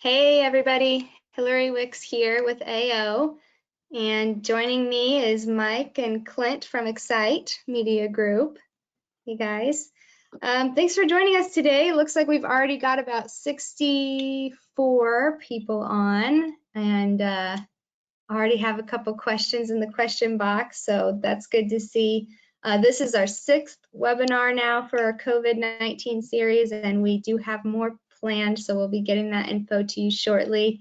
Hey everybody, Hillary Wicks here with AO, and joining me is Mike and Klint from Xcite Media Group. Hey guys, thanks for joining us today. It looks like we've already got about 64 people on, and already have a couple questions in the question box, so that's good to see. This is our 6th webinar now for our COVID-19 series, and we do have more planned, so we'll be getting that info to you shortly.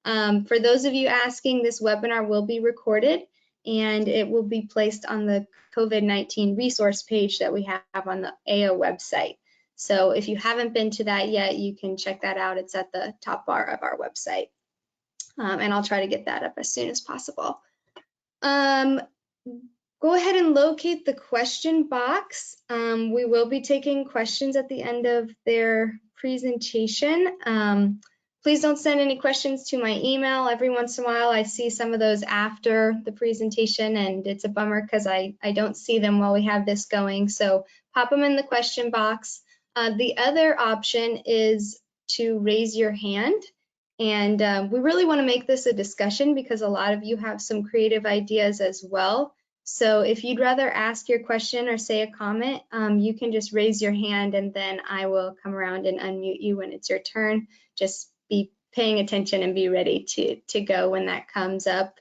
For those of you asking, this webinar will be recorded, and it will be placed on the COVID-19 resource page that we have on the AO website. So if you haven't been to that yet, you can check that out. It's at the top bar of our website. And I'll try to get that up as soon as possible. Go ahead and locate the question box. We will be taking questions at the end of their presentation. Please don't send any questions to my email. Every once in a while I see some of those after the presentation, and it's a bummer because I don't see them while we have this going. So pop them in the question box. The other option is to raise your hand. And we really want to make this a discussion because a lot of you have some creative ideas as well. So if you'd rather ask your question or say a comment, you can just raise your hand and then I will come around and unmute you when it's your turn. Just be paying attention and be ready to go when that comes up.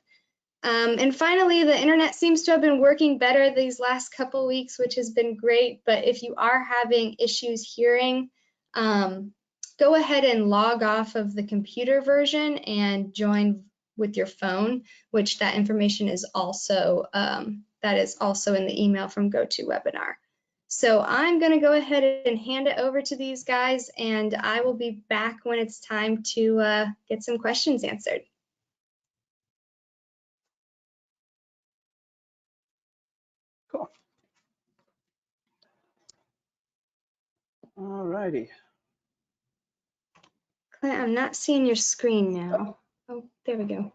And finally, the internet seems to have been working better these last couple weeks, which has been great. But if you are having issues hearing, go ahead and log off of the computer version and join with your phone, which that information is also in the email from GoToWebinar. So I'm going to go ahead and hand it over to these guys, and I will be back when it's time to get some questions answered. Cool. All righty. Clint, I'm not seeing your screen now. Oh, there we go.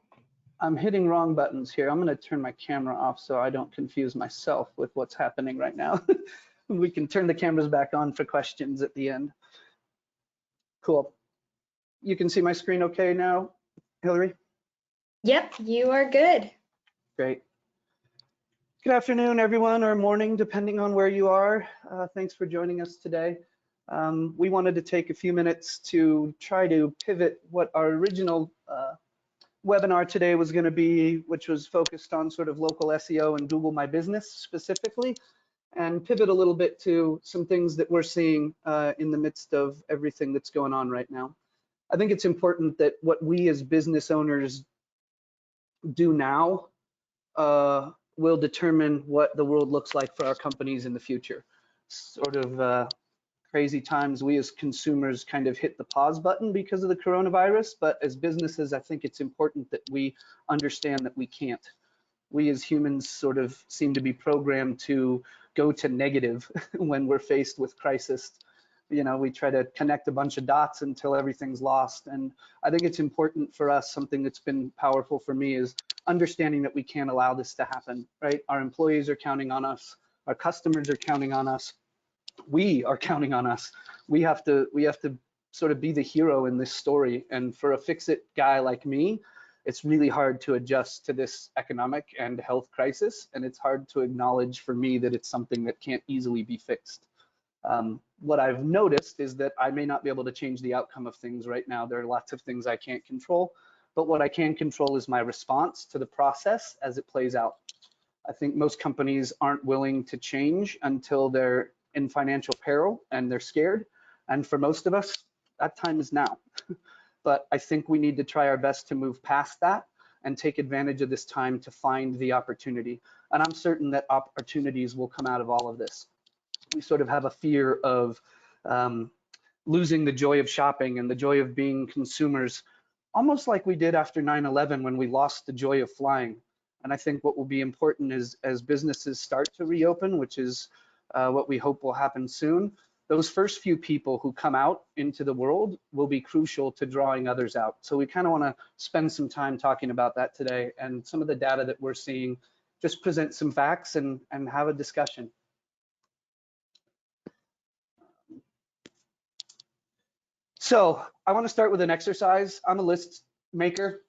I'm hitting wrong buttons here. I'm going to turn my camera off so I don't confuse myself with what's happening right now. We can turn the cameras back on for questions at the end. Cool. You can see my screen okay now, Hillary? Yep, you are good. Great. Good afternoon, everyone, or morning, depending on where you are. Thanks for joining us today. We wanted to take a few minutes to try to pivot what our original webinar today was going to be, which was focused on sort of local SEO and Google My Business specifically, and pivot a little bit to some things that we're seeing in the midst of everything that's going on right now. I think it's important that what we as business owners do now will determine what the world looks like for our companies in the future. Sort of crazy times, we as consumers kind of hit the pause button because of the coronavirus, but as businesses, I think it's important that we understand that we can't. We as humans sort of seem to be programmed to go to negative when we're faced with crisis. You know, we try to connect a bunch of dots until everything's lost. And I think it's important for us, something that's been powerful for me is understanding that we can't allow this to happen, right? Our employees are counting on us. Our customers are counting on us. We are counting on us. We have to sort of be the hero in this story. And for a fix-it guy like me, it's really hard to adjust to this economic and health crisis. And it's hard to acknowledge for me that it's something that can't easily be fixed. What I've noticed is that I may not be able to change the outcome of things right now. There are lots of things I can't control, but what I can control is my response to the process as it plays out. I think most companies aren't willing to change until they're in financial peril and they're scared. And for most of us, that time is now. But I think we need to try our best to move past that and take advantage of this time to find the opportunity. And I'm certain that opportunities will come out of all of this. We sort of have a fear of losing the joy of shopping and the joy of being consumers, almost like we did after 9/11 when we lost the joy of flying. And I think what will be important is as businesses start to reopen, which is what we hope will happen soon, those first few people who come out into the world will be crucial to drawing others out. So we kind of want to spend some time talking about that today, and some of the data that we're seeing, just present some facts and have a discussion. So I want to start with an exercise. I'm a list maker.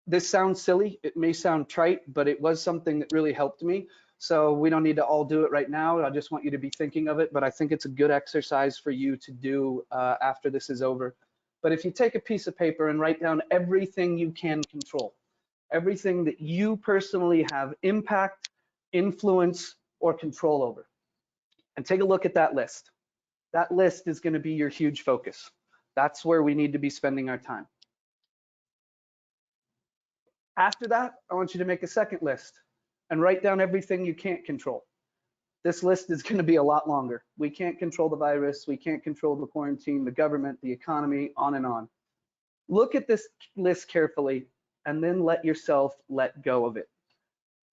This sounds silly. It may sound trite, but it was something that really helped me. So we don't need to all do it right now. I just want you to be thinking of it, but I think it's a good exercise for you to do after this is over. But if you take a piece of paper and write down everything you can control, everything that you personally have impact, influence, or control over, and take a look at that list. That list is going to be your huge focus. That's where we need to be spending our time. After that, I want you to make a second list and write down everything you can't control. This list is going to be a lot longer. We can't control the virus. We can't control the quarantine, the government, the economy, on and on. Look at this list carefully and then let yourself let go of it.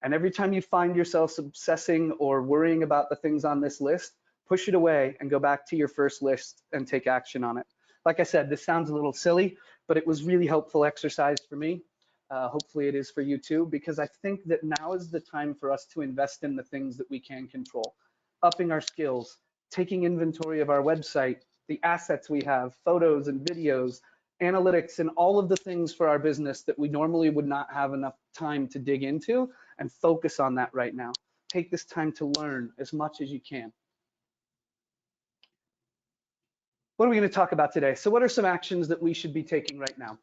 And every time you find yourself obsessing or worrying about the things on this list, push it away and go back to your first list and take action on it. Like I said, this sounds a little silly, but it was really helpful exercise for me. Hopefully it is for you too, because I think that now is the time for us to invest in the things that we can control, upping our skills, taking inventory of our website, the assets we have, photos and videos, analytics, and all of the things for our business that we normally would not have enough time to dig into, and focus on that right now. Take this time to learn as much as you can. What are we going to talk about today? So what are some actions that we should be taking right now?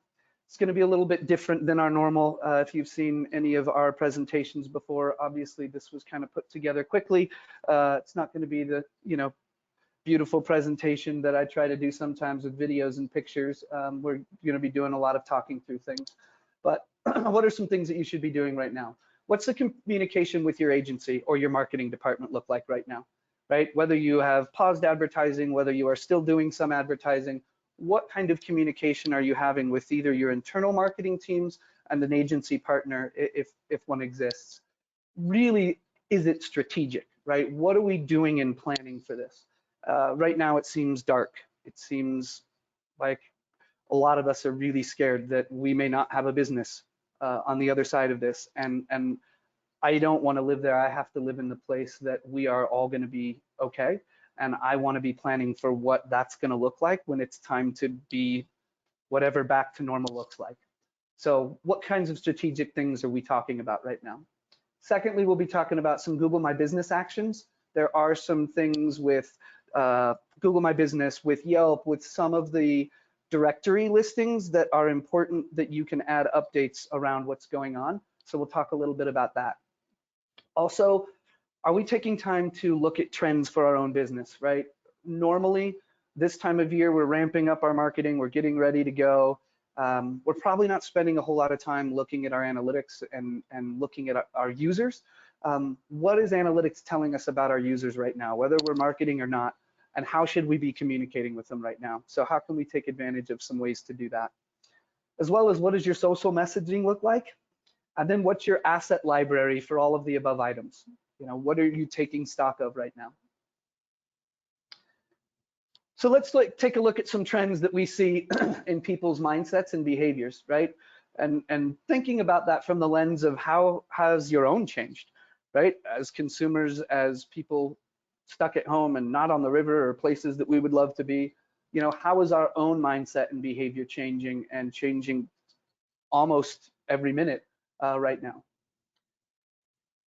It's going to be a little bit different than our normal. If you've seen any of our presentations before, obviously this was kind of put together quickly. It's not going to be the, beautiful presentation that I try to do sometimes with videos and pictures. We're going to be doing a lot of talking through things. But what are some things that you should be doing right now? What's the communication with your agency or your marketing department look like right now? Right? Whether you have paused advertising, whether you are still doing some advertising, what kind of communication are you having with either your internal marketing teams and an agency partner, if one exists? Really, is it strategic, right? What are we doing in planning for this? Right now, it seems dark. It seems like a lot of us are really scared that we may not have a business on the other side of this. And I don't want to live there. I have to live in the place that we are all going to be okay. And I want to be planning for what that's going to look like when it's time to be whatever back to normal looks like. So what kinds of strategic things are we talking about right now? Secondly, we'll be talking about some Google My Business actions. There are some things with Google My Business, with Yelp, with some of the directory listings that are important that you can add updates around what's going on. So we'll talk a little bit about that. Also, are we taking time to look at trends for our own business, right? Normally, this time of year, we're ramping up our marketing, we're getting ready to go. We're probably not spending a whole lot of time looking at our analytics and looking at our users. What is analytics telling us about our users right now, whether we're marketing or not, and how should we be communicating with them right now? So how can we take advantage of some ways to do that? As well as what does your social messaging look like? And then what's your asset library for all of the above items? What are you taking stock of right now? So let's take a look at some trends that we see in people's mindsets and behaviors, right? And thinking about that from the lens of how has your own changed, right? As consumers, as people stuck at home and not on the river or places that we would love to be, how is our own mindset and behavior changing and changing almost every minute right now?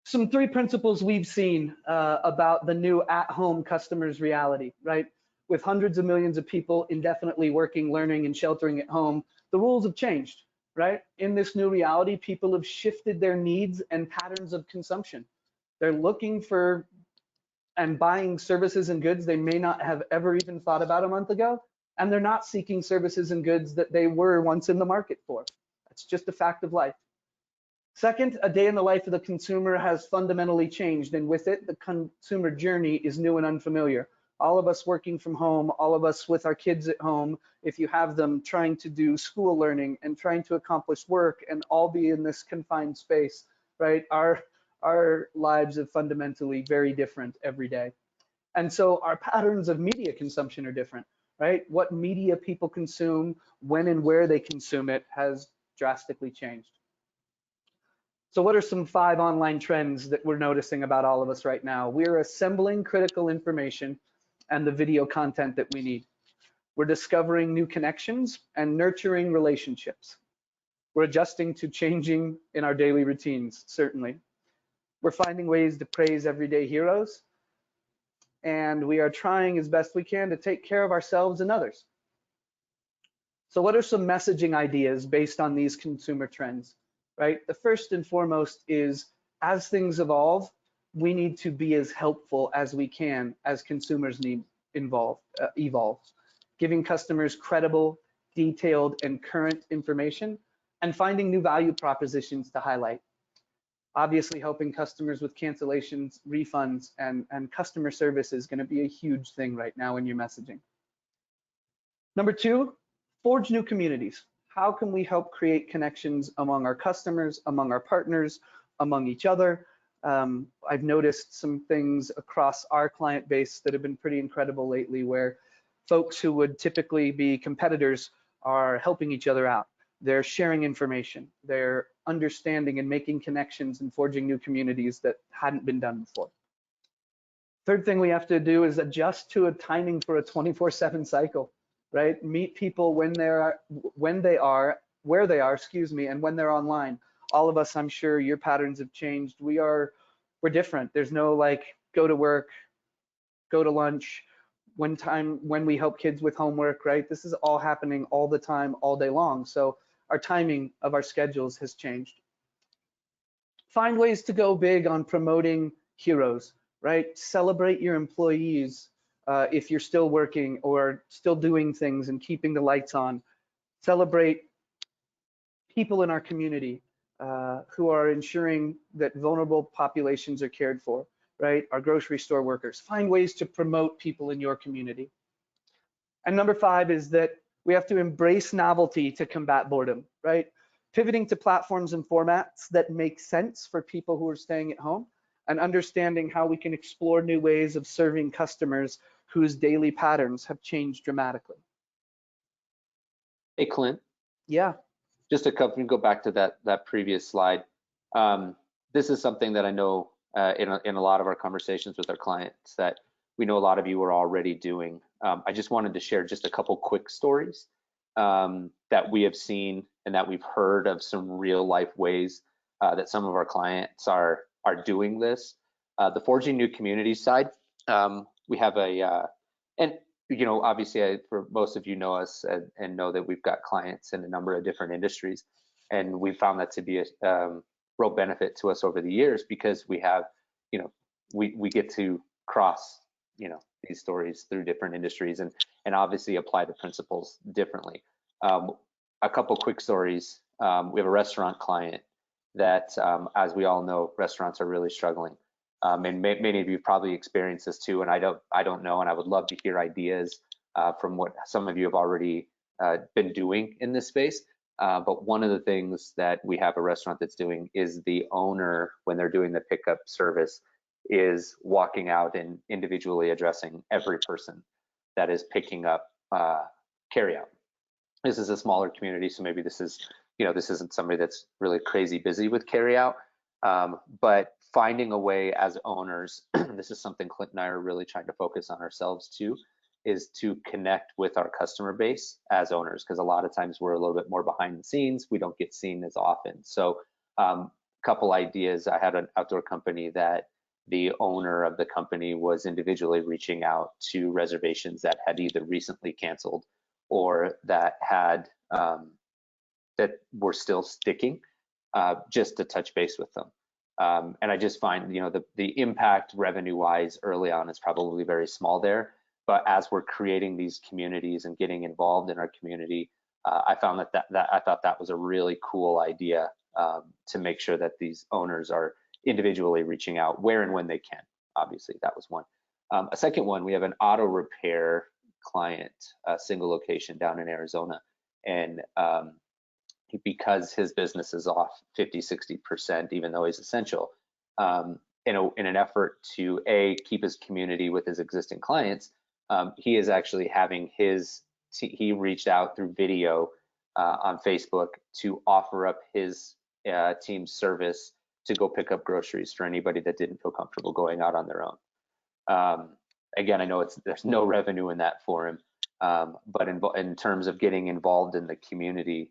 Some 3 principles we've seen about the new at-home customer's reality, right? With hundreds of millions of people indefinitely working, learning, and sheltering at home, the rules have changed, right? In this new reality, people have shifted their needs and patterns of consumption. They're looking for and buying services and goods they may not have ever even thought about a month ago, and they're not seeking services and goods that they were once in the market for. That's just a fact of life. Second, a day in the life of the consumer has fundamentally changed, and with it, the consumer journey is new and unfamiliar. All of us working from home, all of us with our kids at home, if you have them trying to do school learning and trying to accomplish work and all be in this confined space, right? Our lives are fundamentally very different every day. And so our patterns of media consumption are different, right? What media people consume, when and where they consume it has drastically changed. So what are some 5 online trends that we're noticing about all of us right now? We're assembling critical information and the video content that we need. We're discovering new connections and nurturing relationships. We're adjusting to changing in our daily routines, certainly. We're finding ways to praise everyday heroes, and we are trying as best we can to take care of ourselves and others. So what are some messaging ideas based on these consumer trends, right? The first and foremost is, as things evolve, we need to be as helpful as we can as consumers evolve, giving customers credible, detailed, and current information, and finding new value propositions to highlight. Obviously, helping customers with cancellations, refunds, and customer service is going to be a huge thing right now in your messaging. Number two, forge new communities. How can we help create connections among our customers, among our partners, among each other? I've noticed some things across our client base that have been pretty incredible lately, where folks who would typically be competitors are helping each other out. They're sharing information, they're understanding and making connections and forging new communities that hadn't been done before. Third thing we have to do is adjust to a timing for a 24/7 cycle, right? Meet people when they are, where they are, and when they're online. All of us, I'm sure your patterns have changed. We're different. There's no like go to work, go to lunch, when we help kids with homework, right? This is all happening all the time, all day long. So our timing of our schedules has changed. Find ways to go big on promoting heroes, right? Celebrate your employees if you're still working or still doing things and keeping the lights on. Celebrate people in our community who are ensuring that vulnerable populations are cared for, right? Our grocery store workers. Find ways to promote people in your community. And number 5 is that we have to embrace novelty to combat boredom, right? Pivoting to platforms and formats that make sense for people who are staying at home, and understanding how we can explore new ways of serving customers whose daily patterns have changed dramatically. Hey, Klint. Yeah. Just a couple, go back to that previous slide. This is something that I know in a lot of our conversations with our clients that we know a lot of you are already doing. I just wanted to share just a couple quick stories that we have seen and that we've heard of some real life ways that some of our clients are doing this. The forging new communities side, we have and you know, obviously for most of you know us and know that we've got clients in a number of different industries, and we found that to be a real benefit to us over the years, because we have, you know, we get to cross, you know, these stories through different industries and obviously apply the principles differently. A couple quick stories. We have a restaurant client that, as we all know, restaurants are really struggling. And many of you probably experienced this too, and I don't know, and I would love to hear ideas from what some of you have already been doing in this space. But one of the things that we have a restaurant that's doing is the owner, when they're doing the pickup service, is walking out and individually addressing every person that is picking up carryout. This is a smaller community, so maybe this is, you know, this isn't somebody that's really crazy busy with carryout, but finding a way as owners, this is something Klint and I are really trying to focus on ourselves too, is to connect with our customer base as owners, because a lot of times we're a little bit more behind the scenes. We don't get seen as often. So couple ideas. I had an outdoor company that the owner of the company was individually reaching out to reservations that had either recently canceled or that had that were still sticking, just to touch base with them. And I just find, you know, the impact revenue-wise early on is probably very small there, but as we're creating these communities and getting involved in our community, I found that I thought that was a really cool idea, to make sure that these owners are individually reaching out where and when they can. Obviously, that was one. A second one, we have an auto repair client, a single location down in Arizona, and because his business is off 50–60%, even though he's essential, in an effort to keep his community with his existing clients, he is actually having he reached out through video on Facebook to offer up his team's service to go pick up groceries for anybody that didn't feel comfortable going out on their own. Again, I know there's no revenue in that for him, But in terms of getting involved in the community,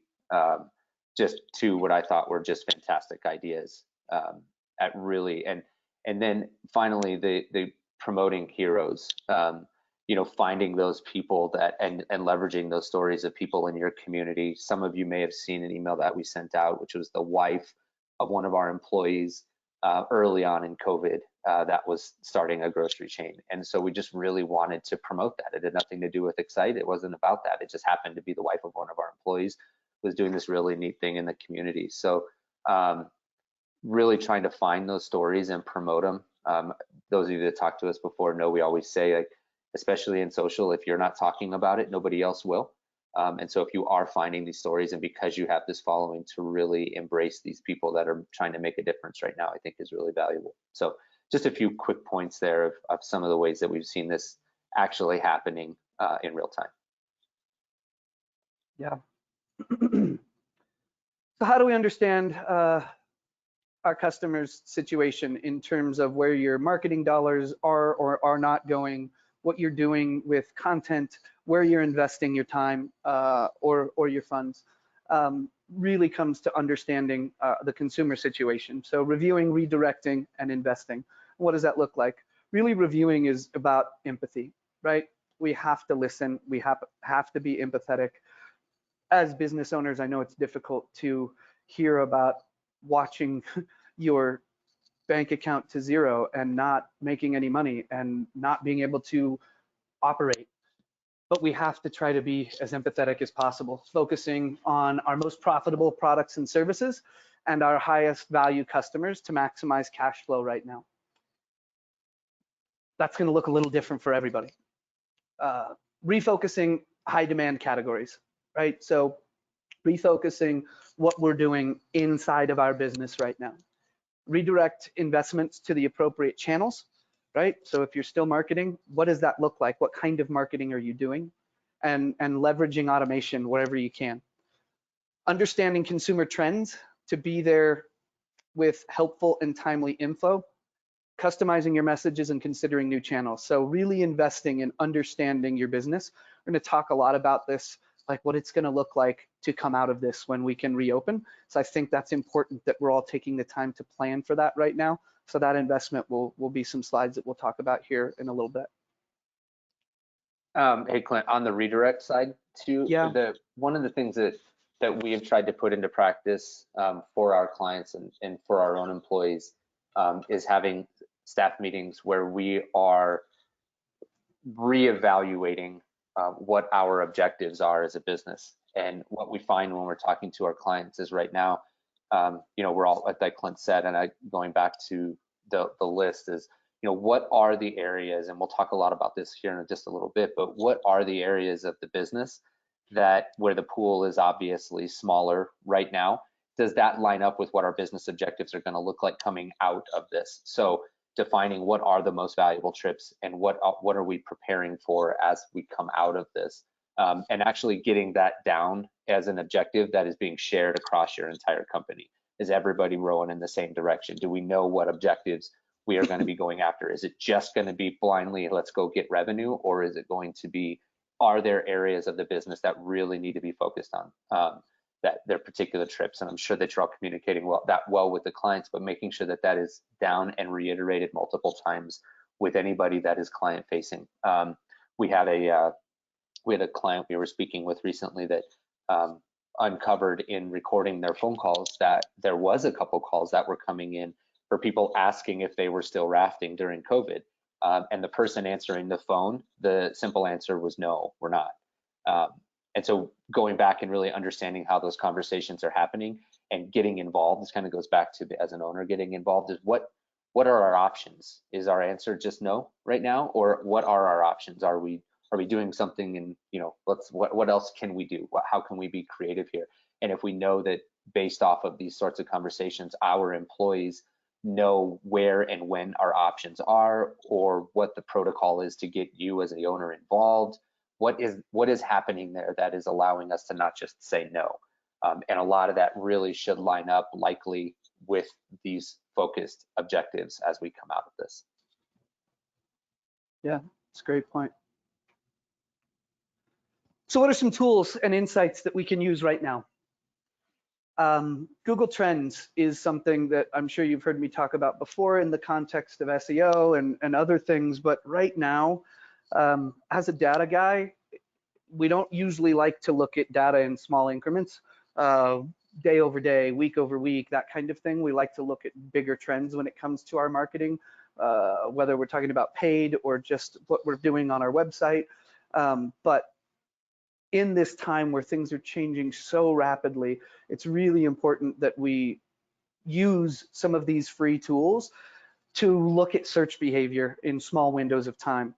just two what I thought were just fantastic ideas at really, and then finally the promoting heroes, finding those people that and leveraging those stories of people in your community. Some of you may have seen an email that we sent out, which was the wife of one of our employees early on in COVID that was starting a grocery chain. And so we just really wanted to promote that. It had nothing to do with Xcite. It wasn't about that. It just happened to be the wife of one of our employees was doing this really neat thing in the community. So really trying to find those stories and promote them. Those of you that talked to us before know we always say, like, especially in social, if you're not talking about it, nobody else will. And so if you are finding these stories, and because you have this following, to really embrace these people that are trying to make a difference right now, I think is really valuable. So just a few quick points there of some of the ways that we've seen this actually happening in real time. Yeah. So how do we understand our customers' situation in terms of where your marketing dollars are or are not going, what you're doing with content, where you're investing your time or your funds? Really comes to understanding the consumer situation. So reviewing, redirecting, and investing. What does that look like? Really, reviewing is about empathy, right? We have to listen. We have to be empathetic. As business owners, I know it's difficult to hear about watching your bank account to zero and not making any money and not being able to operate. But we have to try to be as empathetic as possible, focusing on our most profitable products and services and our highest value customers to maximize cash flow right now. That's going to look a little different for everybody. Refocusing high demand categories, right? So refocusing what we're doing inside of our business right now. Redirect investments to the appropriate channels, right? So if you're still marketing, what does that look like? What kind of marketing are you doing? And leveraging automation wherever you can. Understanding consumer trends to be there with helpful and timely info. Customizing your messages and considering new channels. So really investing in understanding your business. We're going to talk a lot about this, like what it's going to look like to come out of this when we can reopen. So I think that's important that we're all taking the time to plan for that right now. So that investment will be some slides that we'll talk about here in a little bit. Hey, Klint, on the redirect side too, yeah. One of the things that we have tried to put into practice for our clients and for our own employees is having staff meetings where we are reevaluating what our objectives are as a business. And what we find when we're talking to our clients is right now, we're all, like Klint said, and going back to the list is, what are the areas, and we'll talk a lot about this here in just a little bit, but what are the areas of the business that where the pool is obviously smaller right now? Does that line up with what our business objectives are going to look like coming out of this? So defining what are the most valuable trips and what are we preparing for as we come out of this, and actually getting that down as an objective that is being shared across your entire company. Is everybody rowing in the same direction? Do we know what objectives we are going to be going after? Is it just going to be blindly, let's go get revenue, or is it going to be, are there areas of the business that really need to be focused on that their particular trips? And I'm sure that you're all communicating well with the clients, but making sure that that is down and reiterated multiple times with anybody that is client facing. We had a client we were speaking with recently that uncovered in recording their phone calls that there was a couple calls that were coming in for people asking if they were still rafting during COVID. And the person answering the phone, the simple answer was no, we're not. And so going back and really understanding how those conversations are happening and getting involved, this kind of goes back to, as an owner, getting involved is what are our options? Is our answer just no right now? Or what are our options? Are we doing something, and what else can we do? How can we be creative here? And if we know that based off of these sorts of conversations, our employees know where and when our options are, or what the protocol is to get you as the owner involved, what is happening there that is allowing us to not just say no. And a lot of that really should line up likely with these focused objectives as we come out of this. Yeah, it's a great point. So what are some tools and insights that we can use right now? Google Trends is something that I'm sure you've heard me talk about before in the context of SEO and other things, but right now, as a data guy, we don't usually like to look at data in small increments, day over day, week over week, that kind of thing. We like to look at bigger trends when it comes to our marketing, whether we're talking about paid or just what we're doing on our website. But in this time where things are changing so rapidly, it's really important that we use some of these free tools to look at search behavior in small windows of time.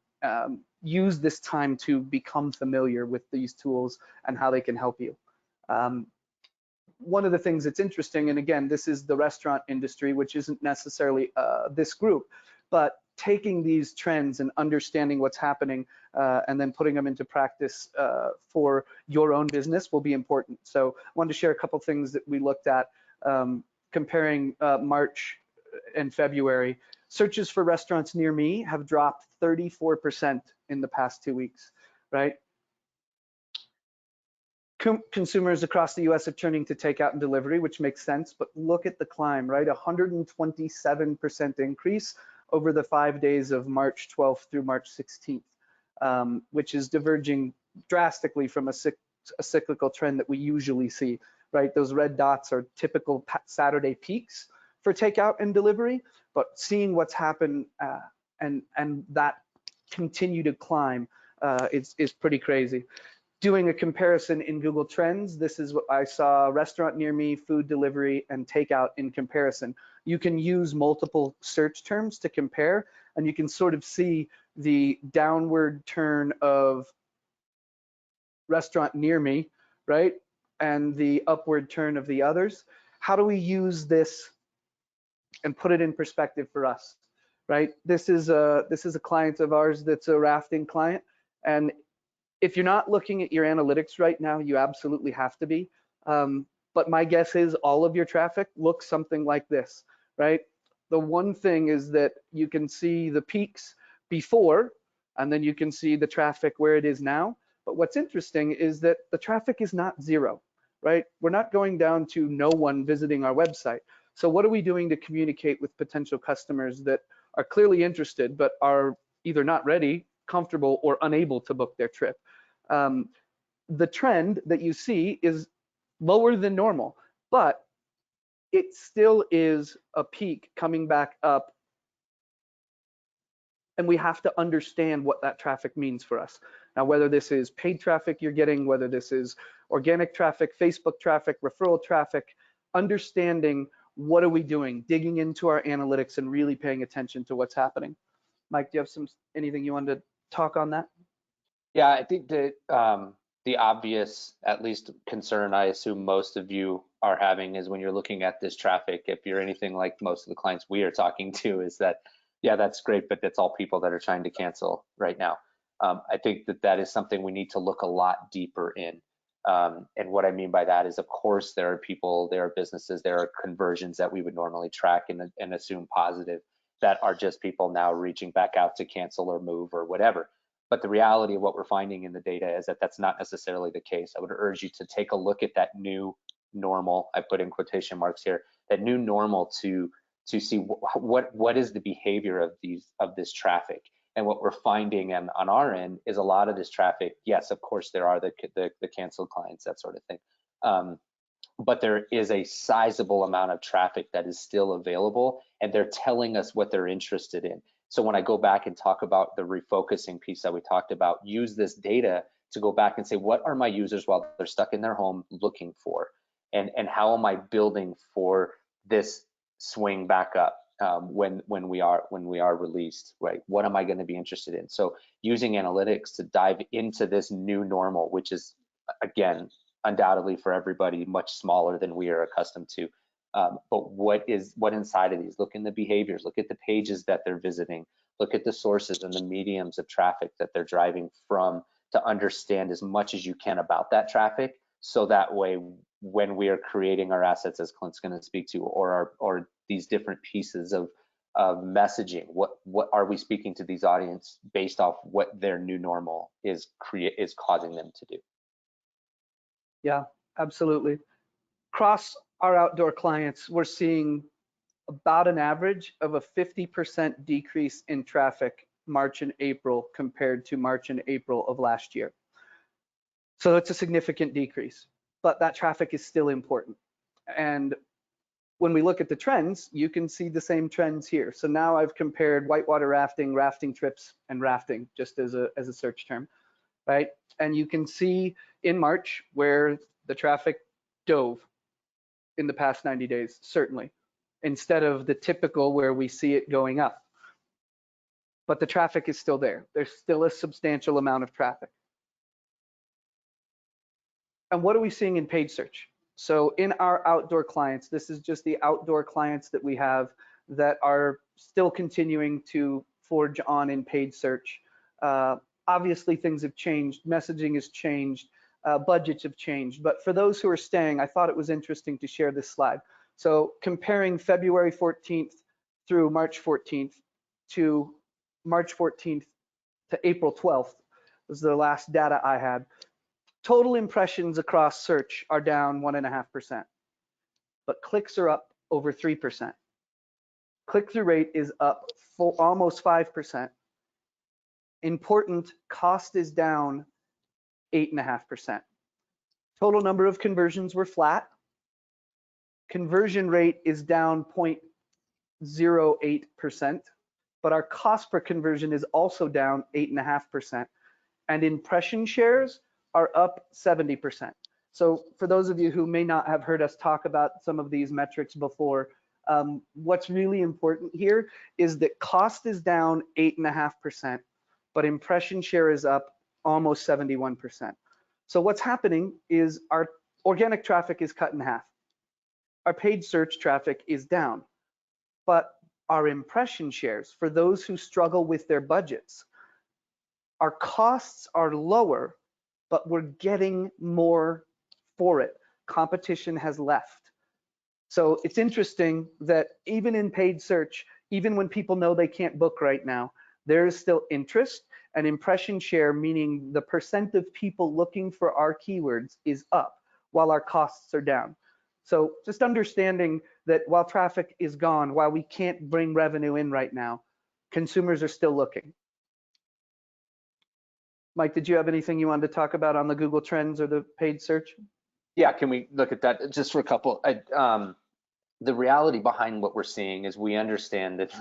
Use this time to become familiar with these tools and how they can help you. One of the things that's interesting, and again, this is the restaurant industry, which isn't necessarily this group, but taking these trends and understanding what's happening and then putting them into practice for your own business will be important. So I wanted to share a couple things that we looked at comparing March and February. Searches for restaurants near me have dropped 34% in the past 2 weeks, right? Consumers across the US are turning to takeout and delivery, which makes sense, but look at the climb, right? 127% increase over the 5 days of March 12th through March 16th, which is diverging drastically from a cyclical trend that we usually see, right? Those red dots are typical Saturday peaks for takeout and delivery, but seeing what's happened and that continue to climb is pretty crazy. Doing a comparison in Google Trends, this is what I saw: restaurant near me, food delivery, and takeout in comparison. You can use multiple search terms to compare, and you can sort of see the downward turn of restaurant near me, right? And the upward turn of the others. How do we use this and put it in perspective for us, right? This is a client of ours that's a rafting client, and if you're not looking at your analytics right now, you absolutely have to be. But my guess is all of your traffic looks something like this, right? The one thing is that you can see the peaks before, and then you can see the traffic where it is now. But what's interesting is that the traffic is not zero, right? We're not going down to no one visiting our website. So what are we doing to communicate with potential customers that are clearly interested, but are either not ready, comfortable, or unable to book their trip? The trend that you see is lower than normal, but it still is a peak coming back up, and we have to understand what that traffic means for us. Now, whether this is paid traffic you're getting, whether this is organic traffic, Facebook traffic, referral traffic, understanding what are we doing, digging into our analytics and really paying attention to what's happening. Mike, do you have anything you wanted to talk on that? Yeah, I think that the obvious, at least concern I assume most of you are having is when you're looking at this traffic, if you're anything like most of the clients we are talking to, is that, yeah, that's great, but that's all people that are trying to cancel right now. I think that is something we need to look a lot deeper in. And what I mean by that is, of course, there are people, there are businesses, there are conversions that we would normally track and assume positive that are just people now reaching back out to cancel or move or whatever. But the reality of what we're finding in the data is that that's not necessarily the case. I would urge you to take a look at that new normal, I put in quotation marks here, that new normal to see what is the behavior of this traffic. And what we're finding on our end is a lot of this traffic, yes, of course, there are the canceled clients, that sort of thing. But there is a sizable amount of traffic that is still available, and they're telling us what they're interested in. So when I go back and talk about the refocusing piece that we talked about, use this data to go back and say, what are my users while they're stuck in their home looking for? And how am I building for this swing back up when we are released, right? What am I going to be interested in? So using analytics to dive into this new normal, which is, again, undoubtedly for everybody much smaller than we are accustomed to. But what inside of these? Look in the behaviors, look at the pages that they're visiting, look at the sources and the mediums of traffic that they're driving from, to understand as much as you can about that traffic. So that way, when we are creating our assets, as Klint's going to speak to, or these different pieces of messaging, what are we speaking to these audience based off what their new normal is causing them to do? Yeah, absolutely. Across our outdoor clients, we're seeing about an average of a 50% decrease in traffic March and April compared to March and April of last year. So it's a significant decrease, but that traffic is still important. And when we look at the trends, you can see the same trends here. So now I've compared whitewater rafting, rafting trips, and rafting just as a search term, right? And you can see in March where the traffic dove in the past 90 days, certainly, instead of the typical where we see it going up. But the traffic is still there. There's still a substantial amount of traffic. And what are we seeing in paid search? So in our outdoor clients, this is just the outdoor clients that we have that are still continuing to forge on in paid search. Obviously, things have changed. Messaging has changed. Budgets have changed. But for those who are staying, I thought it was interesting to share this slide. So comparing February 14th through March 14th to March 14th to April 12th was the last data I had. Total impressions across search are down 1.5%, but clicks are up over 3%. Click-through rate is up almost 5%. Important, cost is down 8.5%. Total number of conversions were flat. Conversion rate is down 0.08%, but our cost per conversion is also down 8.5%. And impression shares are up 70%. So for those of you who may not have heard us talk about some of these metrics before, what's really important here is that cost is down 8.5%, but impression share is up almost 71%. So what's happening is our organic traffic is cut in half. Our paid search traffic is down, but our impression shares, for those who struggle with their budgets, our costs are lower, but we're getting more for it. Competition has left. So it's interesting that even in paid search, even when people know they can't book right now, there is still interest, and impression share, meaning the percent of people looking for our keywords, is up while our costs are down. So just understanding that while traffic is gone, while we can't bring revenue in right now, consumers are still looking. Mike, did you have anything you wanted to talk about on the Google Trends or the paid search? Yeah, can we look at that just for a couple? The reality behind what we're seeing is we understand that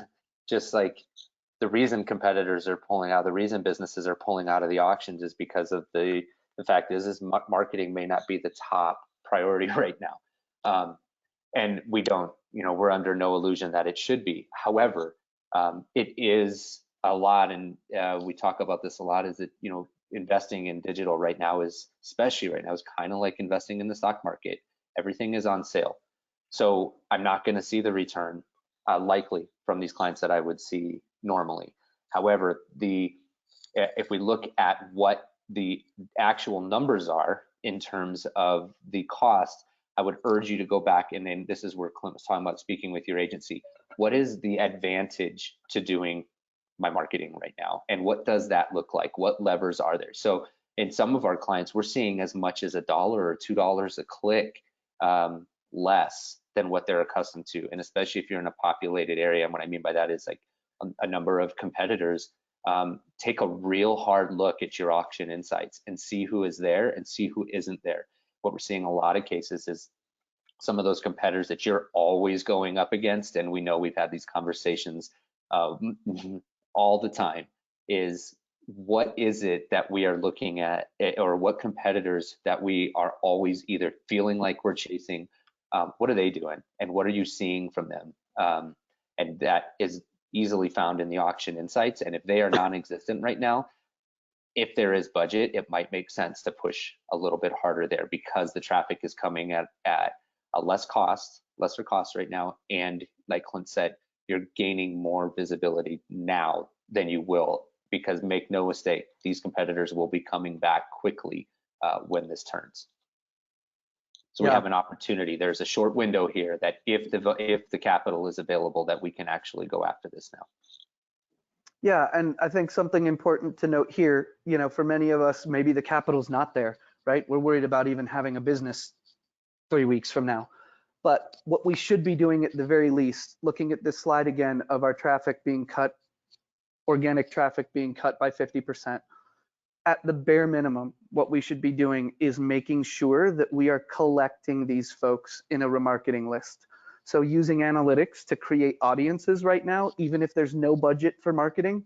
just like the reason competitors are pulling out, the reason businesses are pulling out of the auctions is because of the fact is marketing may not be the top priority right now. And we don't, we're under no illusion that it should be. However, it is a lot, and we talk about this a lot, is that, investing in digital right now is, especially right now, is kind of like investing in the stock market. Everything is on sale. So I'm not going to see the return likely from these clients that I would see normally. However, if we look at what the actual numbers are in terms of the cost, I would urge you to go back, and then this is where Klint was talking about speaking with your agency. What is the advantage to doing my marketing right now? And what does that look like? What levers are there? So in some of our clients, we're seeing as much as $1 or $2 a click less than what they're accustomed to. And especially if you're in a populated area, and what I mean by that is like a number of competitors, take a real hard look at your auction insights and see who is there and see who isn't there. What we're seeing in a lot of cases is some of those competitors that you're always going up against, and we know we've had these conversations all the time, is what is it that we are looking at, or what competitors that we are always either feeling like we're chasing, what are they doing and what are you seeing from them? And that is easily found in the auction insights. And if they are non-existent right now, if there is budget, it might make sense to push a little bit harder there, because the traffic is coming at a lesser cost right now. And like Klint said, you're gaining more visibility now than you will, because make no mistake, these competitors will be coming back quickly when this turns. So we have an opportunity. There's a short window here that if the capital is available, that we can actually go after this now. Yeah, and I think something important to note here, for many of us, maybe the capital's not there. right? We're worried about even having a business 3 weeks from now. But what we should be doing at the very least, looking at this slide again of our traffic being cut, organic traffic being cut by 50%, at the bare minimum, what we should be doing is making sure that we are collecting these folks in a remarketing list. So using analytics to create audiences right now, even if there's no budget for marketing,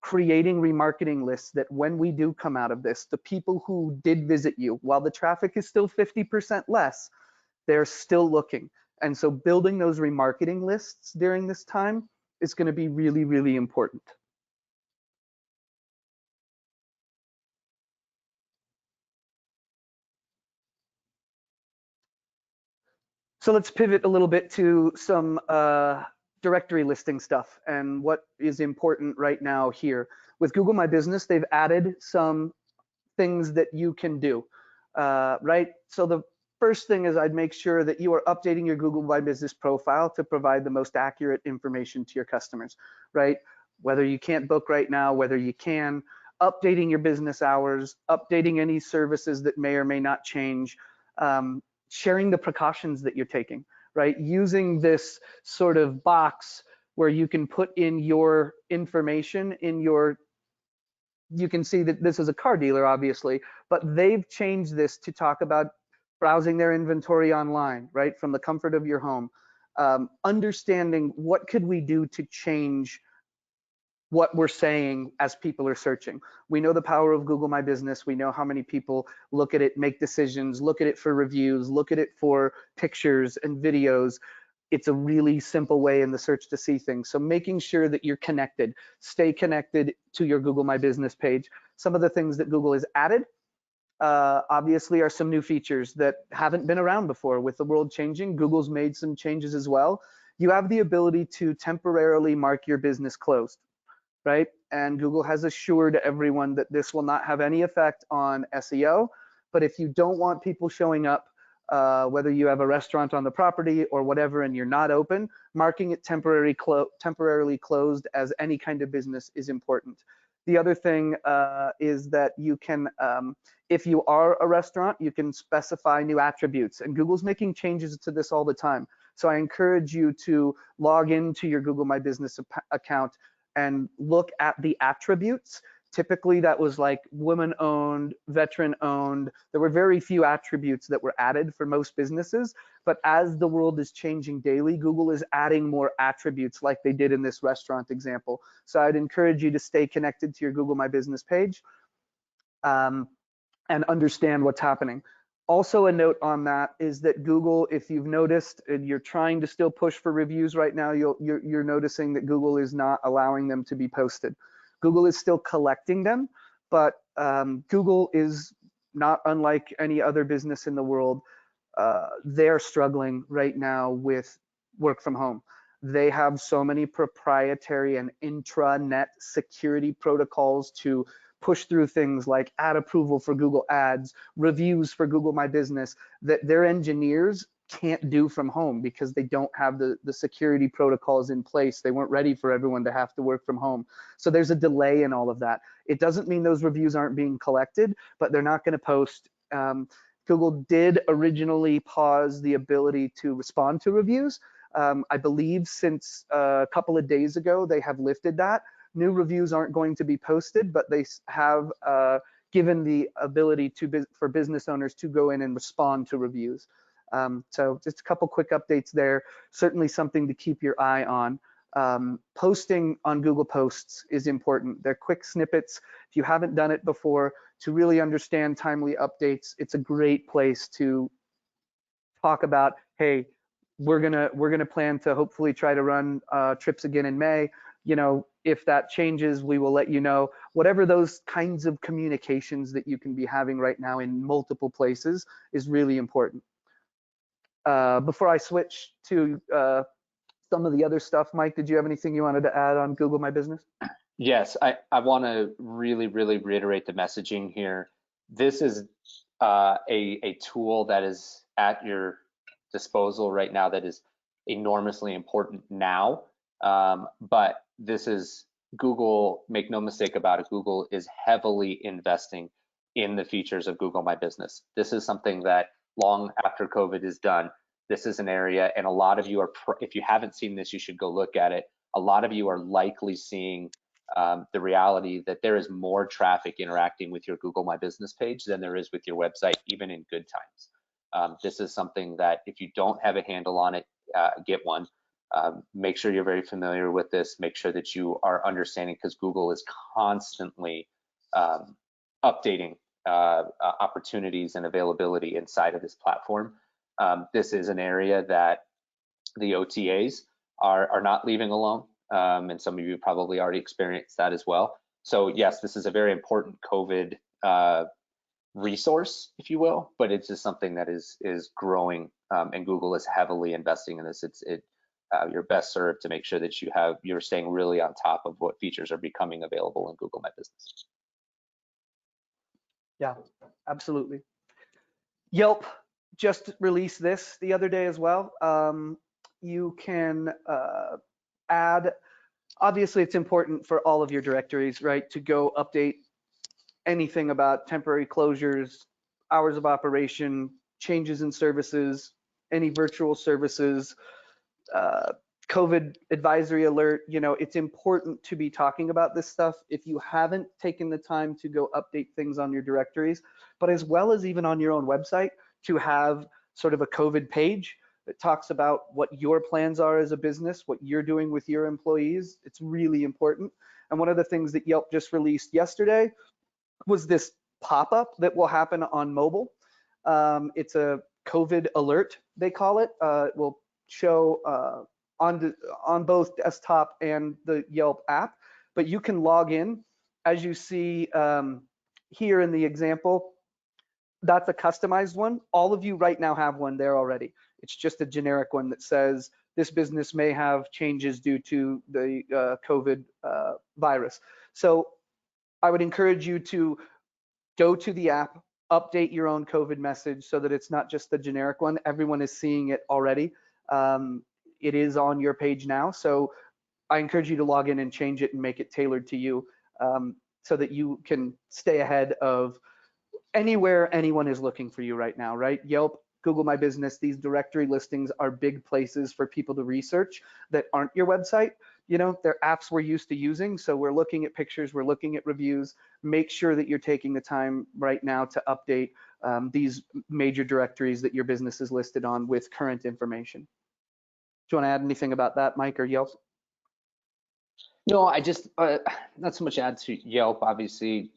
creating remarketing lists that when we do come out of this, the people who did visit you, while the traffic is still 50% less, they're still looking. And so building those remarketing lists during this time is going to be really, really important. So let's pivot a little bit to some directory listing stuff and what is important right now here. With Google My Business, they've added some things that you can do, right? So the first thing is I'd make sure that you are updating your Google My Business profile to provide the most accurate information to your customers, right? Whether you can't book right now, whether you can, updating your business hours, updating any services that may or may not change, sharing the precautions that you're taking, right? Using this sort of box where you can put in your information in your, you can see that this is a car dealer, obviously, but they've changed this to talk about browsing their inventory online, right? From the comfort of your home. Understanding what could we do to change what we're saying as people are searching. We know the power of Google My Business. We know how many people look at it, make decisions, look at it for reviews, look at it for pictures and videos. It's a really simple way in the search to see things. So making sure that you're connected, stay connected to your Google My Business page. Some of the things that Google has added, obviously, are some new features that haven't been around before. With the world changing, Google's made some changes as well. You have the ability to temporarily mark your business closed, right? And Google has assured everyone that this will not have any effect on SEO. But if you don't want people showing up, whether you have a restaurant on the property or whatever, and you're not open, marking it temporarily closed as any kind of business is important. The other thing is that you can, if you are a restaurant, you can specify new attributes, and Google's making changes to this all the time. So I encourage you to log into your Google My Business account and look at the attributes. Typically that was like women-owned, veteran-owned. There were very few attributes that were added for most businesses, but as the world is changing daily, Google is adding more attributes like they did in this restaurant example. So I'd encourage you to stay connected to your Google My Business page and understand what's happening. Also a note on that is that Google, if you've noticed, and you're trying to still push for reviews right now, you're noticing that Google is not allowing them to be posted. Google is still collecting them, but Google is not unlike any other business in the world. They're struggling right now with work from home. They have so many proprietary and intranet security protocols to push through things like ad approval for Google Ads, reviews for Google My Business, that their engineers can't do from home because they don't have the security protocols in place. They weren't ready for everyone to have to work from home. So there's a delay in all of that. It doesn't mean those reviews aren't being collected, but they're not going to post. Google did originally pause the ability to respond to reviews. I believe since a couple of days ago, they have lifted that. New reviews aren't going to be posted, but they have given the ability for business owners to go in and respond to reviews. So just a couple quick updates there. Certainly something to keep your eye on. Posting on Google Posts is important. They're quick snippets. If you haven't done it before, to really understand timely updates, it's a great place to talk about, hey, we're gonna plan to hopefully try to run trips again in May. You know, if that changes, we will let you know. Whatever those kinds of communications that you can be having right now in multiple places is really important. Before I switch to some of the other stuff, Mike, did you have anything you wanted to add on Google My Business? Yes, I want to really reiterate the messaging here. This is a tool that is at your disposal right now that is enormously important now. But this is Google, make no mistake about it, Google is heavily investing in the features of Google My Business. This is something that long after COVID is done, this is an area, and a lot of you are, if you haven't seen this, you should go look at it. A lot of you are likely seeing the reality that there is more traffic interacting with your Google My Business page than there is with your website, even in good times. This is something that if you don't have a handle on it, get one. Make sure you're very familiar with this. Make sure that you are understanding, because Google is constantly updating opportunities and availability inside of this platform. This is an area that the OTAs are not leaving alone, and some of you probably already experienced that as well. So yes, this is a very important COVID resource, if you will, but it's just something that is growing, and Google is heavily investing in this. You're best served to make sure that you're staying really on top of what features are becoming available in Google My Business. Yeah, absolutely. Yelp just released this the other day as well. You can add, obviously it's important for all of your directories, right, to go update anything about temporary closures, hours of operation, changes in services, any virtual services, COVID advisory alert. You know, it's important to be talking about this stuff if you haven't taken the time to go update things on your directories, but as well as even on your own website, to have sort of a COVID page that talks about what your plans are as a business, what you're doing with your employees. It's really important. And one of the things that Yelp just released yesterday was this pop-up that will happen on mobile. It's a COVID alert, they call it. It will show on both desktop and the Yelp app, but you can log in. As you see here in the example, that's a customized one. All of you right now have one there already. It's just a generic one that says this business may have changes due to the COVID virus. So I would encourage you to go to the app, update your own COVID message so that it's not just the generic one. Everyone is seeing it already. It is on your page now. So I encourage you to log in and change it and make it tailored to you, so that you can stay ahead of anywhere anyone is looking for you right now, right? Yelp, Google My Business, these directory listings are big places for people to research that aren't your website. You know, they're apps we're used to using. So we're looking at pictures, we're looking at reviews. Make sure that you're taking the time right now to update these major directories that your business is listed on with current information. Do you want to add anything about that, Mike or Yelp? No, I just, not so much add to Yelp. Obviously,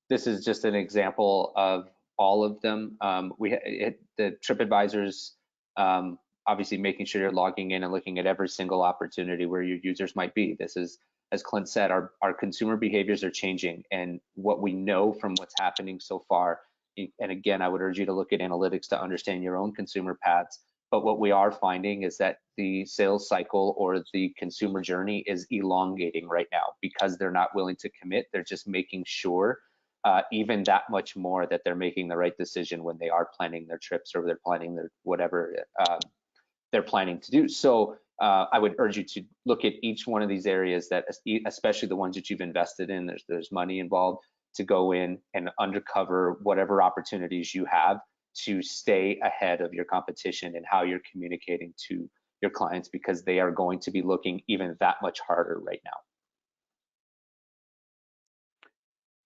this is just an example of all of them. The TripAdvisor's obviously making sure you're logging in and looking at every single opportunity where your users might be. This is, as Klint said, our consumer behaviors are changing, and what we know from what's happening so far, and again, I would urge you to look at analytics to understand your own consumer paths. But what we are finding is that the sales cycle or the consumer journey is elongating right now because they're not willing to commit. They're just making sure even that much more that they're making the right decision when they are planning their trips or they're planning their whatever they're planning to do. So I would urge you to look at each one of these areas, that especially the ones that you've invested in, there's money involved, to go in and undercover whatever opportunities you have to stay ahead of your competition and how you're communicating to your clients, because they are going to be looking even that much harder right now.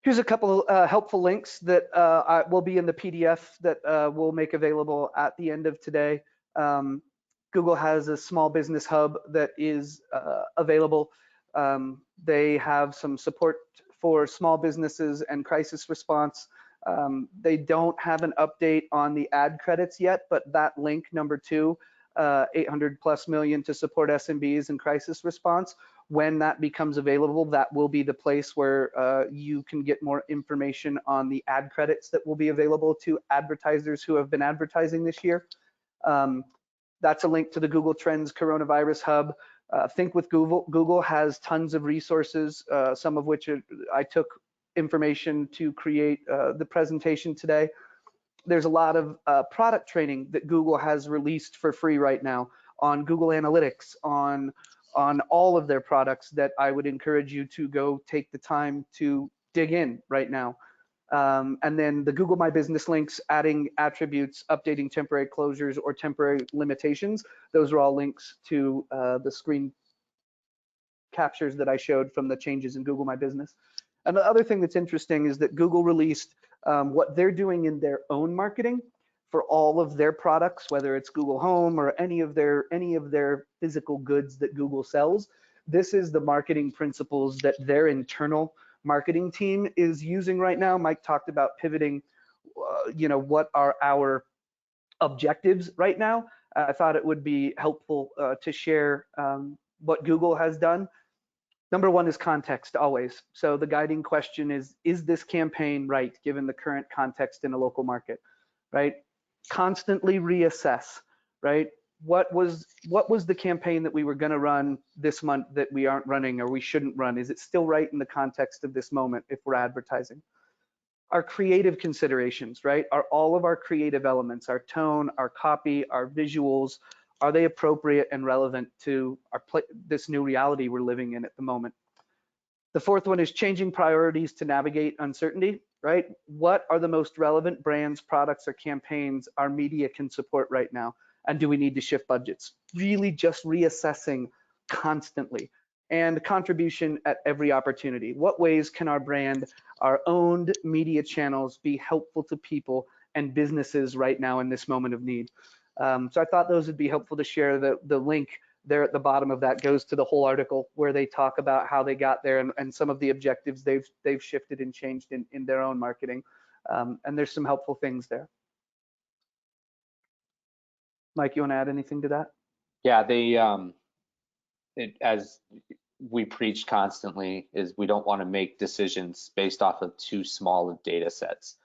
Here's a couple helpful links that will be in the PDF that we'll make available at the end of today. Google has a small business hub that is available. They have some support for small businesses and crisis response. They don't have an update on the ad credits yet, but that link, number 2, 800+ million to support SMBs and crisis response, when that becomes available, that will be the place where you can get more information on the ad credits that will be available to advertisers who have been advertising this year. That's a link to the Google Trends Coronavirus Hub. Think with Google. Google has tons of resources, some of which I took information to create the presentation today. There's a lot of product training that Google has released for free right now on Google Analytics, on all of their products, that I would encourage you to go take the time to dig in right now. And then the Google My Business links, adding attributes, updating temporary closures or temporary limitations. Those are all links to the screen captures that I showed from the changes in Google My Business. And the other thing that's interesting is that Google released what they're doing in their own marketing for all of their products, whether it's Google Home or any of their physical goods that Google sells. This is the marketing principles that their internal marketing team is using right now. Mike talked about pivoting, what are our objectives right now. I thought it would be helpful to share what Google has done. Number one is context, always. So the guiding question is this campaign right, given the current context in a local market, right? Constantly reassess, right? What was the campaign that we were going to run this month that we aren't running or we shouldn't run? Is it still right in the context of this moment if we're advertising? Our creative considerations, right? Are all of our creative elements, our tone, our copy, our visuals, are they appropriate and relevant to this new reality we're living in at the moment? The fourth one is changing priorities to navigate uncertainty, right? What are the most relevant brands, products, or campaigns our media can support right now? And do we need to shift budgets? Really just reassessing constantly, and contribution at every opportunity. What ways can our brand, our owned media channels be helpful to people and businesses right now in this moment of need? So I thought those would be helpful to share. The link there at the bottom of that goes to the whole article where they talk about how they got there and some of the objectives they've shifted and changed in their own marketing. And there's some helpful things there. Mike, you want to add anything to that? Yeah, as we preach constantly, is we don't want to make decisions based off of too small of data sets.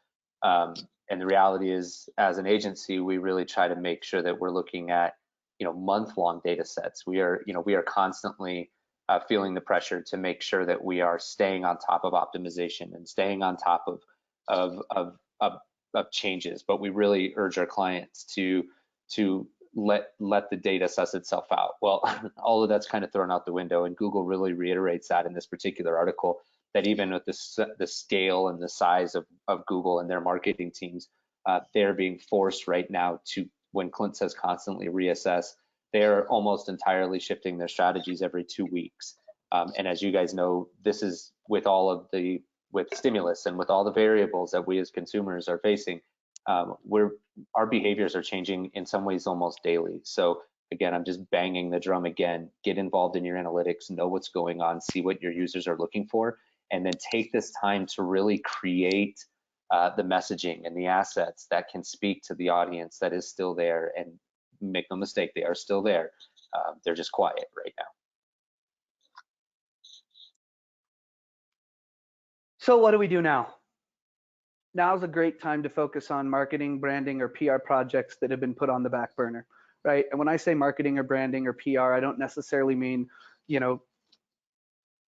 And the reality is, as an agency, we really try to make sure that we're looking at, month-long data sets. We are constantly feeling the pressure to make sure that we are staying on top of optimization and staying on top of changes. But we really urge our clients to let the data suss itself out. Well, all of that's kind of thrown out the window, and Google really reiterates that in this particular article, that even with the scale and the size of Google and their marketing teams, they're being forced right now to, when Klint says constantly reassess, they're almost entirely shifting their strategies every 2 weeks. And as you guys know, this is with stimulus and with all the variables that we as consumers are facing, our behaviors are changing in some ways almost daily. So again, I'm just banging the drum again. Get involved in your analytics, know what's going on, see what your users are looking for, and then take this time to really create the messaging and the assets that can speak to the audience that is still there. And make no mistake, they are still there. They're just quiet right now. So what do we do now? Now's a great time to focus on marketing, branding, or PR projects that have been put on the back burner, right? And when I say marketing or branding or PR, I don't necessarily mean,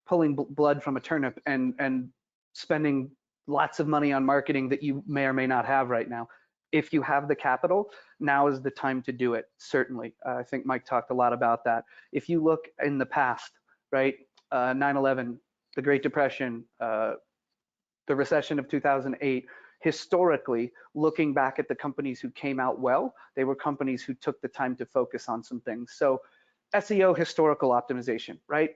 pulling blood from a turnip and spending lots of money on marketing that you may or may not have right now. If you have the capital, now is the time to do it, certainly. I think Mike talked a lot about that. If you look in the past, right, 9/11, the Great Depression, the recession of 2008, historically, looking back at the companies who came out well, they were companies who took the time to focus on some things. So SEO historical optimization, right?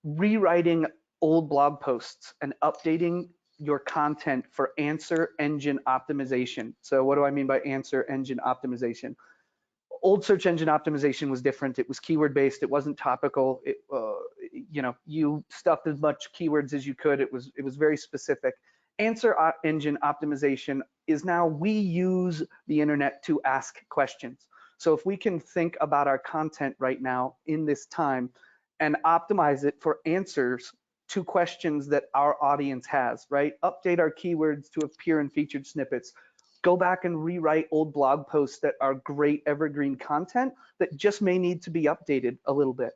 Rewriting old blog posts and updating your content for answer engine optimization. So what do I mean by answer engine optimization? Old search engine optimization was different. It was keyword based. It wasn't topical. You stuffed as much keywords as you could. It was very specific. Answer engine optimization is now we use the internet to ask questions. So if we can think about our content right now in this time and optimize it for answers to questions that our audience has, right? Update our keywords to appear in featured snippets. Go back and rewrite old blog posts that are great evergreen content that just may need to be updated a little bit.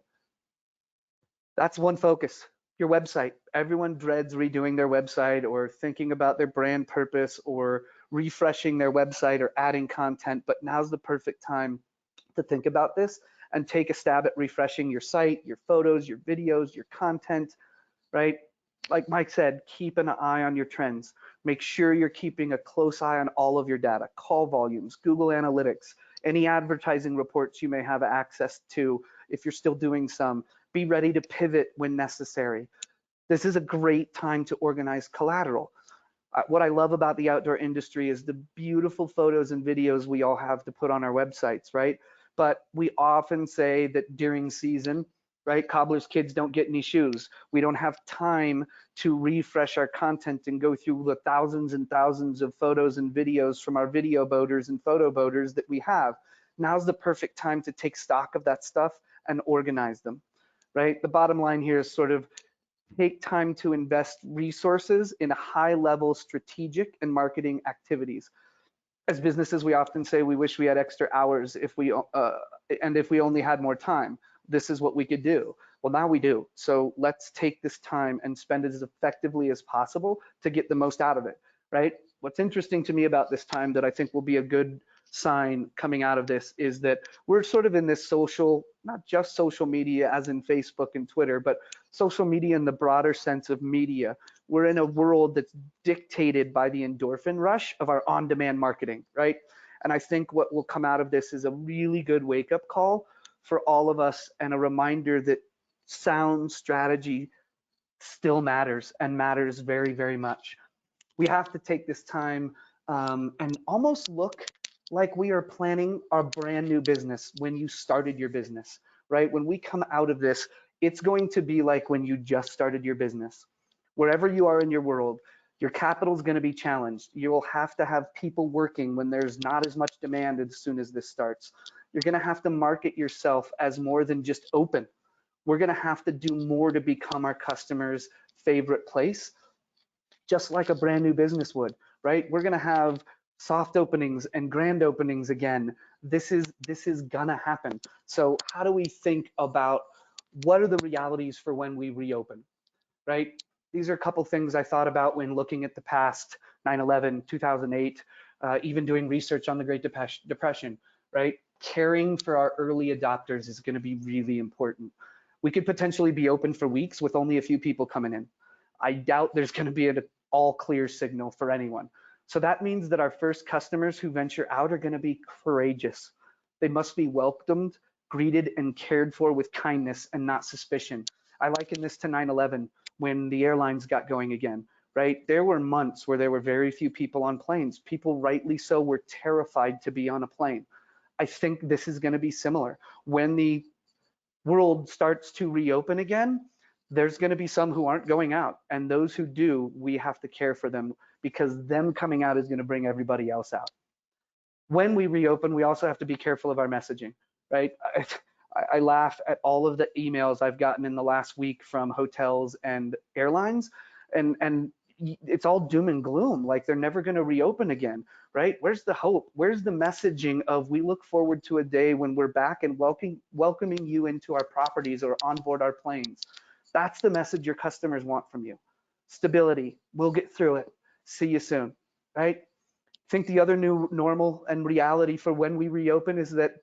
That's one focus. Your website. Everyone dreads redoing their website or thinking about their brand purpose or refreshing their website or adding content, but now's the perfect time to think about this and take a stab at refreshing your site, your photos, your videos, your content, right? like Mike said, keep an eye on your trends. Make sure you're keeping a close eye on all of your data, call volumes, Google Analytics, any advertising reports you may have access to if you're still doing some. Be ready to pivot when necessary. This is a great time to organize collateral. What I love about the outdoor industry is the beautiful photos and videos we all have to put on our websites, right? But we often say that during season, right, cobbler's kids don't get any shoes. We don't have time to refresh our content and go through the thousands and thousands of photos and videos from our video boaters and photo boaters that we have. Now's the perfect time to take stock of that stuff and organize them, right? The bottom line here is sort of take time to invest resources in high-level strategic and marketing activities. As businesses, we often say we wish we had extra hours if we only had more time. This is what we could do. Well, now we do. So let's take this time and spend it as effectively as possible to get the most out of it, right? What's interesting to me about this time that I think will be a good sign coming out of this is that we're sort of in this social, not just social media as in Facebook and Twitter, but social media in the broader sense of media. We're in a world that's dictated by the endorphin rush of our on-demand marketing, right? And I think what will come out of this is a really good wake-up call for all of us and a reminder that sound strategy still matters and matters very, very much. We have to take this time and almost look like we are planning our brand new business when you started your business, right? When we come out of this, it's going to be like when you just started your business. Wherever you are in your world, your capital is going to be challenged. You will have to have people working when there's not as much demand as soon as this starts. You're going to have to market yourself as more than just open. We're going to have to do more to become our customers' favorite place, just like a brand new business would, right? We're going to have soft openings and grand openings again. This is gonna happen. So how do we think about what are the realities for when we reopen, right? These are a couple things I thought about when looking at the past, 9/11, 2008, even doing research on the Great Depression, right? Caring for our early adopters is going to be really important. We could potentially be open for weeks with only a few people coming in. I doubt there's going to be an all clear signal for anyone. So that means that our first customers who venture out are going to be courageous. They must be welcomed, greeted, and cared for with kindness and not suspicion. I liken this to 9/11 when the airlines got going again, right? There were months where there were very few people on planes. People, rightly so, were terrified to be on a plane. I think this is going to be similar. When the world starts to reopen again, there's going to be some who aren't going out, and those who do, we have to care for them because them coming out is going to bring everybody else out. When we reopen, we also have to be careful of our messaging, right? I laugh at all of the emails I've gotten in the last week from hotels and airlines, and it's all doom and gloom, like they're never going to reopen again, right? Where's the hope? Where's the messaging of we look forward to a day when we're back and welcoming you into our properties or on board our planes? That's the message your customers want from you. Stability, we'll get through it. See you soon, right? I think the other new normal and reality for when we reopen is that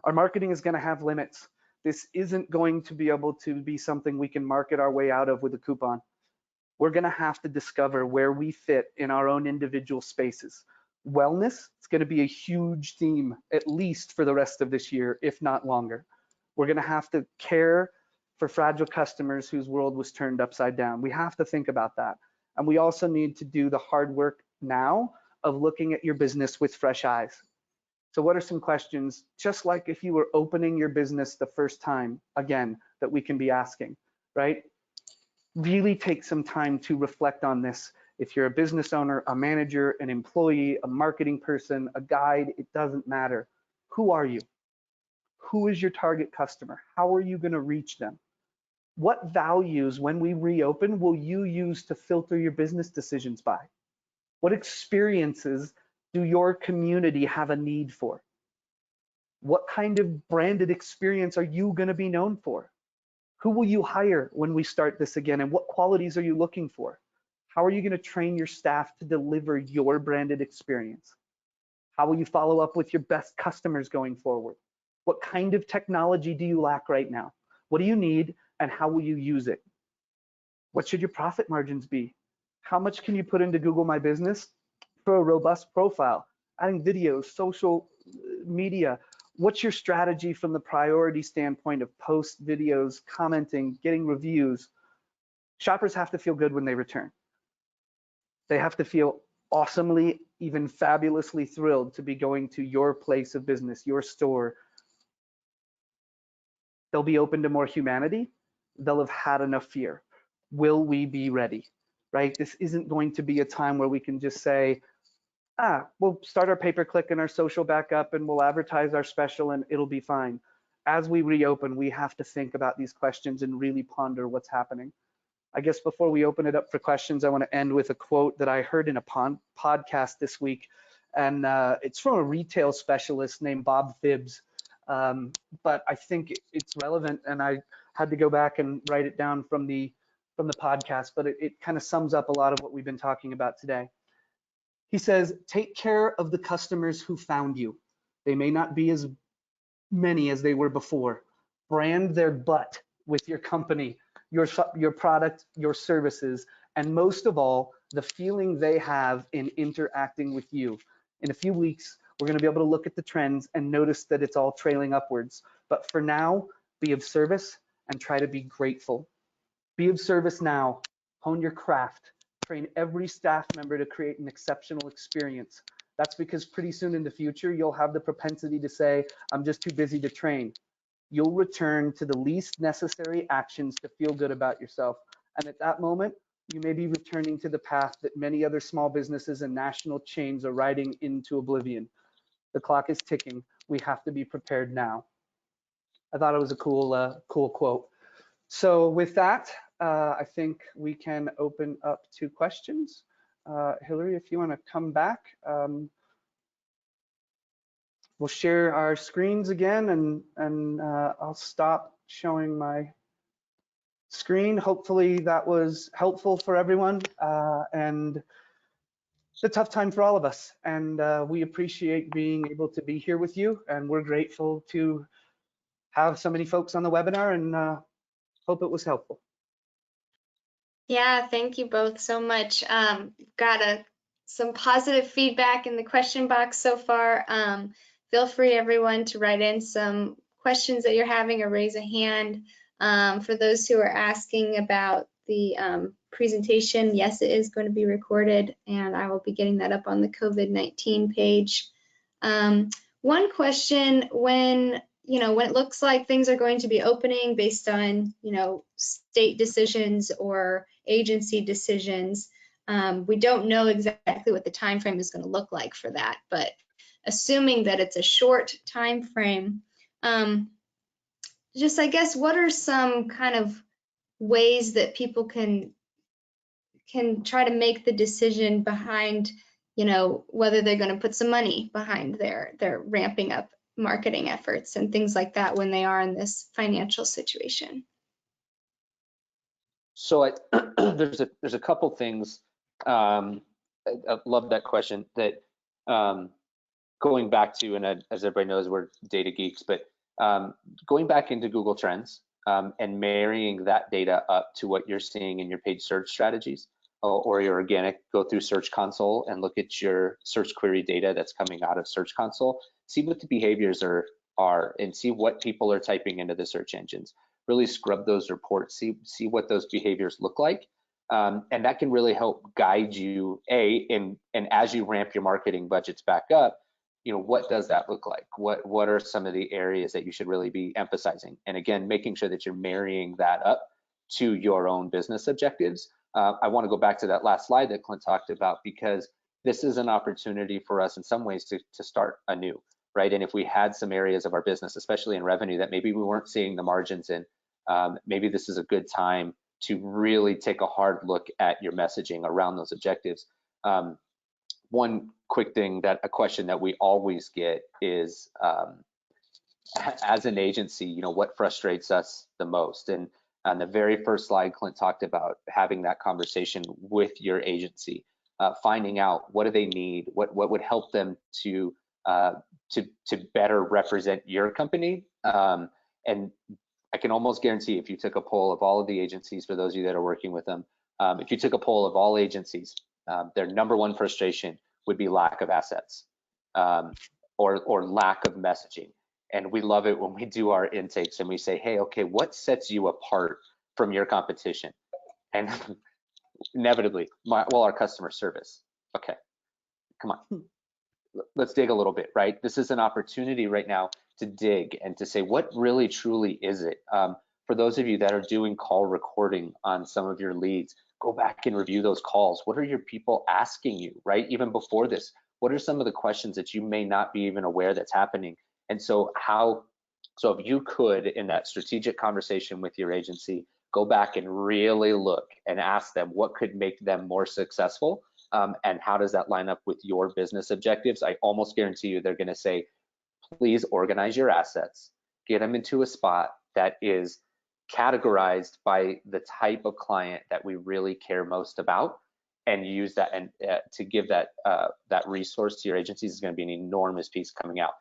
our marketing is going to have limits. This isn't going to be able to be something we can market our way out of with a coupon. We're going to have to discover where we fit in our own individual spaces. Wellness is going to be a huge theme, at least for the rest of this year, if not longer. We're going to have to care for fragile customers whose world was turned upside down. We have to think about that. And we also need to do the hard work now of looking at your business with fresh eyes. So what are some questions, just like if you were opening your business the first time, again, that we can be asking, right? Really take some time to reflect on this. If you're a business owner, a manager, an employee, a marketing person, a guide, it doesn't matter. Who are you? Who is your target customer? How are you going to reach them? What values, when we reopen, will you use to filter your business decisions by? What experiences do your community have a need for? What kind of branded experience are you going to be known for? Who will you hire when we start this again, and what qualities are you looking for? How are you going to train your staff to deliver your branded experience? How will you follow up with your best customers going forward? What kind of technology do you lack right now? What do you need, and how will you use it? What should your profit margins be? How much can you put into Google My Business for a robust profile? Adding videos, social media. What's your strategy from the priority standpoint of posts, videos, commenting, getting reviews? Shoppers have to feel good when they return. They have to feel awesomely, even fabulously thrilled to be going to your place of business, your store. They'll be open to more humanity. They'll have had enough fear. Will we be ready? Right? This isn't going to be a time where we can just say, we'll start our pay-per-click and our social back up and we'll advertise our special and it'll be fine. As we reopen, we have to think about these questions and really ponder what's happening. I guess before we open it up for questions, I want to end with a quote that I heard in a podcast this week. And it's from a retail specialist named Bob Phibbs. But I think it's relevant, and I had to go back and write it down from the podcast, but it kind of sums up a lot of what we've been talking about today. He says, take care of the customers who found you. They may not be as many as they were before. Brand their butt with your company, your product, your services, and most of all, the feeling they have in interacting with you. In a few weeks, we're going to be able to look at the trends and notice that it's all trailing upwards. But for now, be of service and try to be grateful. Be of service now. Hone your craft. Train every staff member to create an exceptional experience. That's because pretty soon in the future, you'll have the propensity to say, I'm just too busy to train. You'll return to the least necessary actions to feel good about yourself. And at that moment, you may be returning to the path that many other small businesses and national chains are riding into oblivion. The clock is ticking. We have to be prepared now. I thought it was a cool quote. So with that, I think we can open up to questions. Hillary, if you want to come back, we'll share our screens again, and I'll stop showing my screen. Hopefully that was helpful for everyone, and it's a tough time for all of us, and we appreciate being able to be here with you, and we're grateful to have so many folks on the webinar, and hope it was helpful. Yeah, thank you both so much. Got some positive feedback in the question box so far. Feel free, everyone, to write in some questions that you're having or raise a hand. For those who are asking about the presentation, yes, it is going to be recorded, and I will be getting that up on the COVID-19 page. One question, when it looks like things are going to be opening based on, state decisions or agency decisions, we don't know exactly what the time frame is going to look like for that, but assuming that it's a short time frame, just, I guess, what are some kind of ways that people can try to make the decision behind, whether they're going to put some money behind their ramping up marketing efforts and things like that when they are in this financial situation? So there's a couple things. I love that question. That going back to, and as everybody knows, we're data geeks, but going back into Google Trends and marrying that data up to what you're seeing in your paid search strategies or your organic, go through Search Console and look at your search query data that's coming out of Search Console. See what the behaviors are and see what people are typing into the search engines. Really scrub those reports, see what those behaviors look like. And that can really help guide you, and as you ramp your marketing budgets back up, what does that look like? What are some of the areas that you should really be emphasizing? And again, making sure that you're marrying that up to your own business objectives. I want to go back to that last slide that Klint talked about, because this is an opportunity for us in some ways to start anew, right? And if we had some areas of our business, especially in revenue, that maybe we weren't seeing the margins in, maybe this is a good time to really take a hard look at your messaging around those objectives. One quick thing, a question that we always get is, as an agency, what frustrates us the most? And on the very first slide, Klint talked about having that conversation with your agency, finding out what do they need, what would help them to better represent your company, and I can almost guarantee if you took a poll of all of the agencies, for those of you that are working with them, if you took a poll of all agencies, their number one frustration would be lack of assets or lack of messaging. And we love it when we do our intakes and we say, hey, okay, what sets you apart from your competition? And inevitably, our customer service. Okay, come on. Let's dig a little bit, right? This is an opportunity right now to dig and to say, what really truly is it? For those of you that are doing call recording on some of your leads, go back and review those calls. What are your people asking you, right? Even before this, what are some of the questions that you may not be even aware that's happening? And so if you could, in that strategic conversation with your agency, go back and really look and ask them what could make them more successful, and how does that line up with your business objectives? I almost guarantee you they're gonna say, please organize your assets, get them into a spot that is categorized by the type of client that we really care most about, and use that, and to give that resource to your agencies is going to be an enormous piece coming out.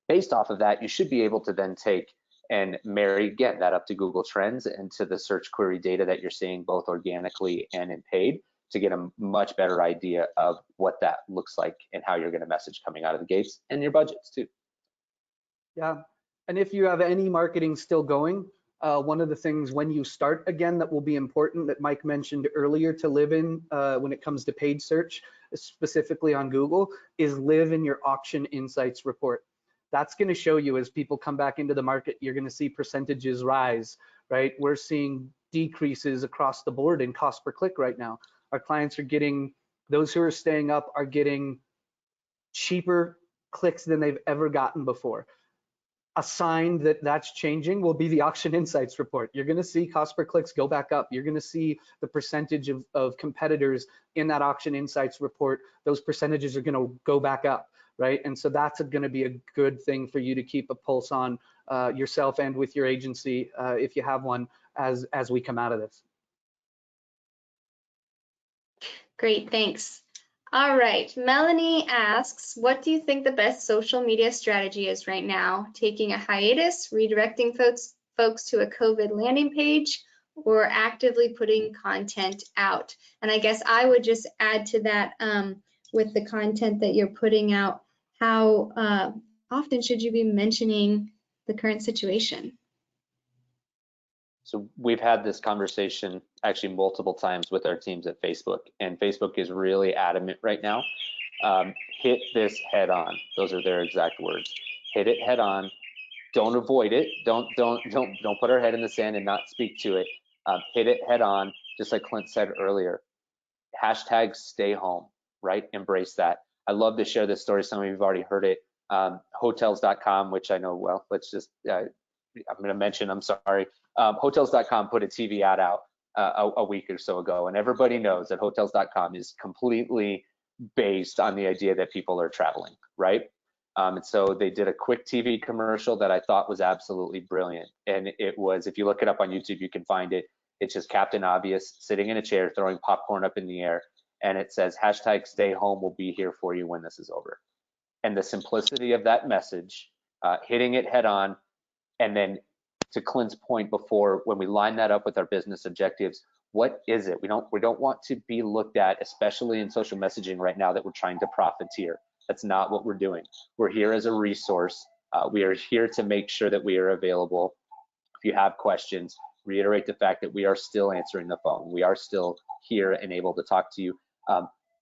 Based off of that, you should be able to then take and marry, get that up to Google Trends and to the search query data that you're seeing both organically and in paid, to get a much better idea of what that looks like and how you're going to message coming out of the gates, and your budgets too. Yeah, and if you have any marketing still going, one of the things when you start again that will be important that Mike mentioned earlier to live in when it comes to paid search, specifically on Google, is live in your auction insights report. That's going to show you as people come back into the market, you're going to see percentages rise, right? We're seeing decreases across the board in cost per click right now. Our clients are getting, those who are staying up are getting cheaper clicks than they've ever gotten before. A sign that that's changing will be the auction insights report. You're going to see cost per clicks go back up. You're going to see the percentage of competitors in that auction insights report. Those percentages are going to go back up, right? And so that's going to be a good thing for you to keep a pulse on yourself and with your agency if you have one as we come out of this. Great, thanks. All right, Melanie asks, what do you think the best social media strategy is right now? Taking a hiatus, redirecting folks to a COVID landing page, or actively putting content out? And I guess I would just add to that, with the content that you're putting out, how often should you be mentioning the current situation? So we've had this conversation actually multiple times with our teams at Facebook, and Facebook is really adamant right now. Hit this head on. Those are their exact words. Hit it head on. Don't avoid it. Don't put our head in the sand and not speak to it. Hit it head on, just like Klint said earlier. Hashtag stay home, right? Embrace that. I love to share this story. Some of you have already heard it. Hotels.com, which I know well. Let's just I'm going to mention, I'm sorry. Hotels.com put a TV ad out a week or so ago, and everybody knows that Hotels.com is completely based on the idea that people are traveling, right? And so they did a quick TV commercial that I thought was absolutely brilliant. And it was, if you look it up on YouTube, you can find it. It's just Captain Obvious sitting in a chair, throwing popcorn up in the air. And it says, hashtag stay home, will be here for you when this is over. And the simplicity of that message, hitting it head on. And then to Klint's point before, when we line that up with our business objectives, what is it? We don't want to be looked at, especially in social messaging right now, that we're trying to profiteer. That's not what we're doing. We're here as a resource. We are here to make sure that we are available. If you have questions, reiterate the fact that we are still answering the phone. We are still here and able to talk to you.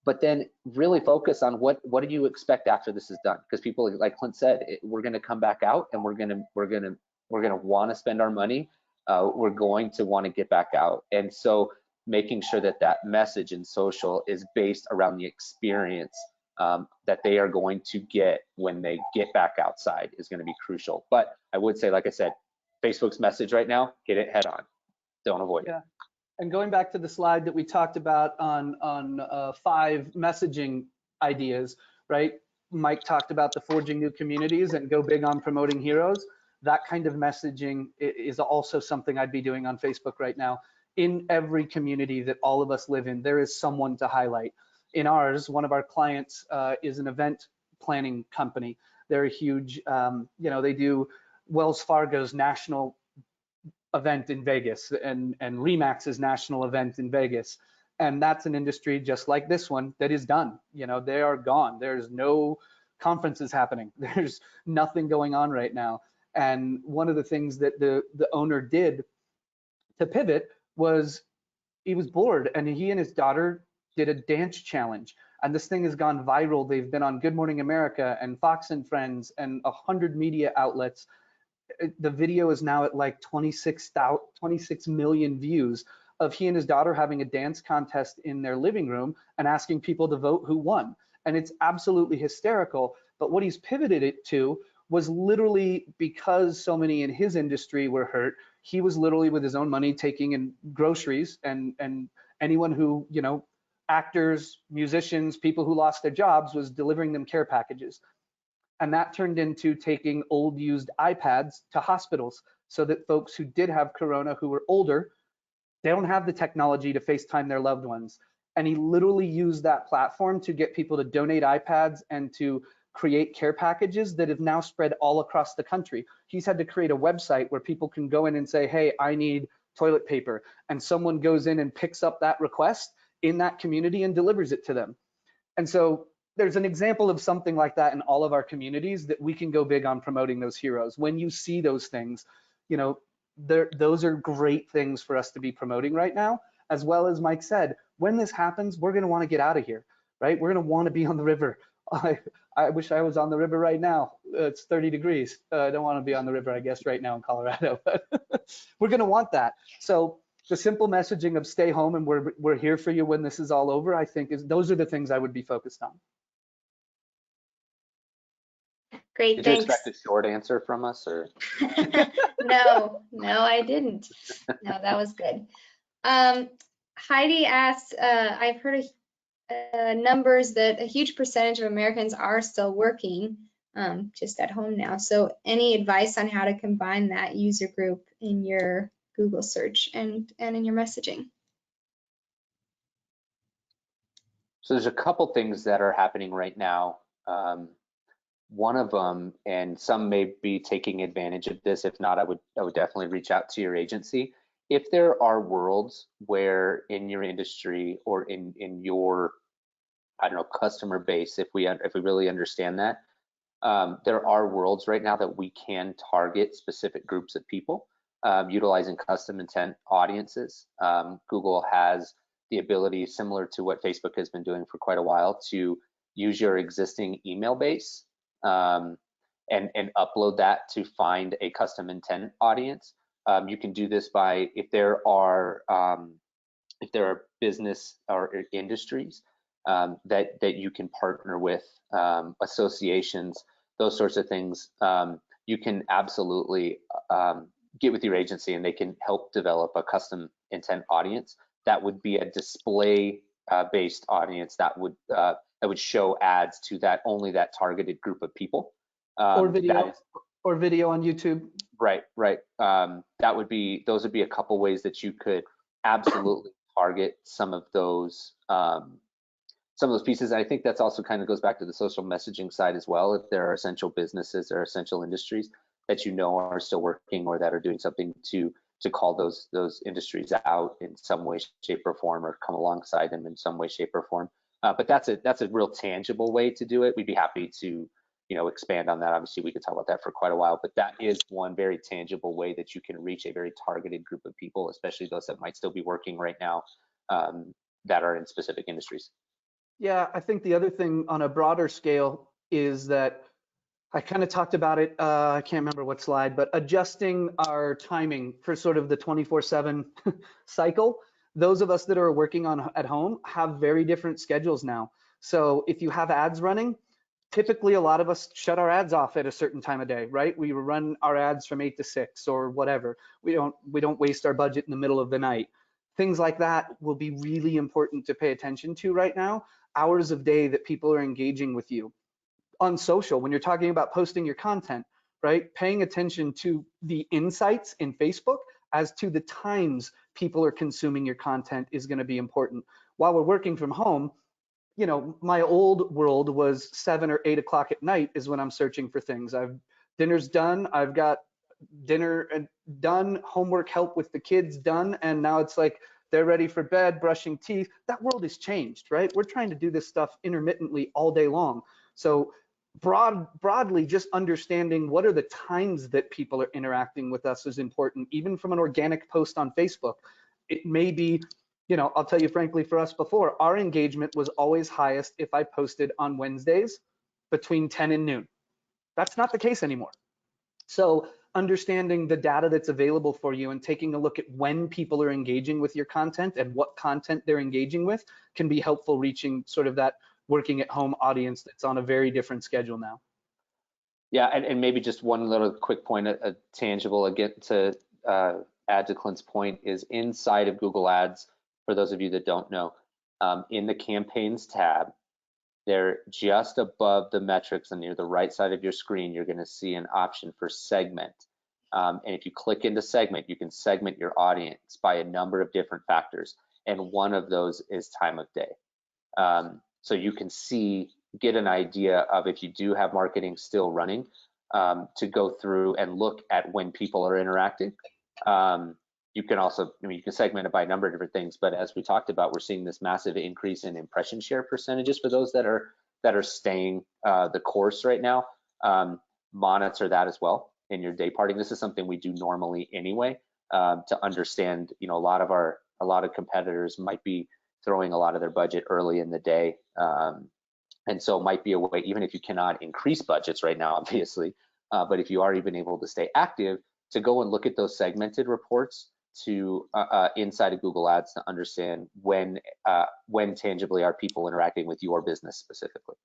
But then really focus on what do you expect after this is done? Because people, like Klint said, we're going to come back out and we're going to want to spend our money. We're going to want to get back out. And so making sure that that message in social is based around the experience that they are going to get when they get back outside is going to be crucial. But I would say, like I said, Facebook's message right now, hit it head on. Don't avoid it. And going back to the slide that we talked about on 5 messaging ideas, right? Mike talked about the forging new communities and go big on promoting heroes. That kind of messaging is also something I'd be doing on Facebook right now. In every community that all of us live in, there is someone to highlight. In ours, one of our clients is an event planning company. They're a huge, they do Wells Fargo's national event in Vegas and Remax's national event in Vegas. And that's an industry just like this one that is done. You know, they are gone. There's no conferences happening. There's nothing going on right now. And one of the things that the owner did to pivot was he was bored, and he and his daughter did a dance challenge. And this thing has gone viral. They've been on Good Morning America and Fox and Friends and 100 media outlets. The video is now at like 26 million views of he and his daughter having a dance contest in their living room and asking people to vote who won. And it's absolutely hysterical. But what he's pivoted it to was literally because so many in his industry were hurt, he was literally with his own money taking in groceries and anyone who, you know, actors, musicians, people who lost their jobs, was delivering them care packages. And that turned into taking old used iPads to hospitals so that folks who did have corona, who were older, they don't have the technology to FaceTime their loved ones. And he literally used that platform to get people to donate iPads and to create care packages that have now spread all across the country. He's had to create a website where people can go in and say, hey, I need toilet paper. And someone goes in and picks up that request in that community and delivers it to them. And so there's an example of something like that in all of our communities that we can go big on promoting those heroes. When you see those things, you know, those are great things for us to be promoting right now. As well as Mike said, when this happens, we're going to want to get out of here, right? We're going to want to be on the river. I wish I was on the river right now. It's 30 degrees. I don't want to be on the river, I guess, right now in Colorado, but we're going to want that. So the simple messaging of stay home and we're here for you when this is all over, I think those are the things I would be focused on. Great, Did thanks. you expect a short answer from us, or? No, I didn't. No, that was good. Heidi asks, I've heard numbers that a huge percentage of Americans are still working just at home now. So any advice on how to combine that user group in your Google search and in your messaging? So there's a couple things that are happening right now. One of them, and some may be taking advantage of this. If not, I would definitely reach out to your agency. If there are worlds where in your industry or in your, I don't know, customer base, if we really understand that, there are worlds right now that we can target specific groups of people utilizing custom intent audiences. Google has the ability, similar to what Facebook has been doing for quite a while, to use your existing email base and upload that to find a custom intent audience. You can do this by, if there are business or industries that you can partner with, associations, those sorts of things. You can absolutely get with your agency and they can help develop a custom intent audience that would be a display based audience that would show ads to only that targeted group of people. Or video on YouTube. Right. Those would be a couple ways that you could absolutely target some of those pieces. And I think that's also kind of goes back to the social messaging side as well. If there are essential businesses or essential industries that you know are still working or that are doing something to call those industries out in some way, shape, or form, or come alongside them in some way, shape, or form. But that's a real tangible way to do it. We'd be happy to, expand on that. Obviously, we could talk about that for quite a while, but that is one very tangible way that you can reach a very targeted group of people, especially those that might still be working right now that are in specific industries. Yeah, I think the other thing on a broader scale is that I kind of talked about it, I can't remember what slide, but adjusting our timing for sort of the 24/7 cycle. Those of us that are working at home have very different schedules now. So if you have ads running, typically a lot of us shut our ads off at a certain time of day, right? We run our ads from 8 to 6 or whatever. We don't waste our budget in the middle of the night. Things like that will be really important to pay attention to right now. Hours of day that people are engaging with you. On social, when you're talking about posting your content, right? Paying attention to the insights in Facebook as to the times people are consuming your content is going to be important. While we're working from home, my old world was 7 or 8 o'clock at night is when I'm searching for things. Dinner's done. I've got dinner done, homework help with the kids done, and now it's like they're ready for bed, brushing teeth. That world has changed, right? We're trying to do this stuff intermittently all day long. So broadly, just understanding what are the times that people are interacting with us is important, even from an organic post on Facebook. It may be, you know, I'll tell you frankly, for us before, our engagement was always highest if I posted on Wednesdays between 10 and noon. That's not the case anymore. So understanding the data that's available for you and taking a look at when people are engaging with your content and what content they're engaging with can be helpful reaching sort of that working at home audience that's on a very different schedule now. Yeah, and maybe just one little quick point, a tangible again to add to Klint's point is inside of Google Ads, for those of you that don't know, in the campaigns tab, they're just above the metrics and near the right side of your screen, you're going to see an option for segment. And if you click into segment, you can segment your audience by a number of different factors. And one of those is time of day. So you can get an idea of if you do have marketing still running, to go through and look at when people are interacting. You can also, you can segment it by a number of different things, but as we talked about, we're seeing this massive increase in impression share percentages for those that are staying the course right now. Monitor that as well in your day parting. This is something we do normally anyway, to understand, you know, a lot of competitors might be throwing a lot of their budget early in the day. And so it might be a way, even if you cannot increase budgets right now, obviously, but if you are even able to stay active, to go and look at those segmented reports to inside of Google Ads to understand when tangibly are people interacting with your business specifically.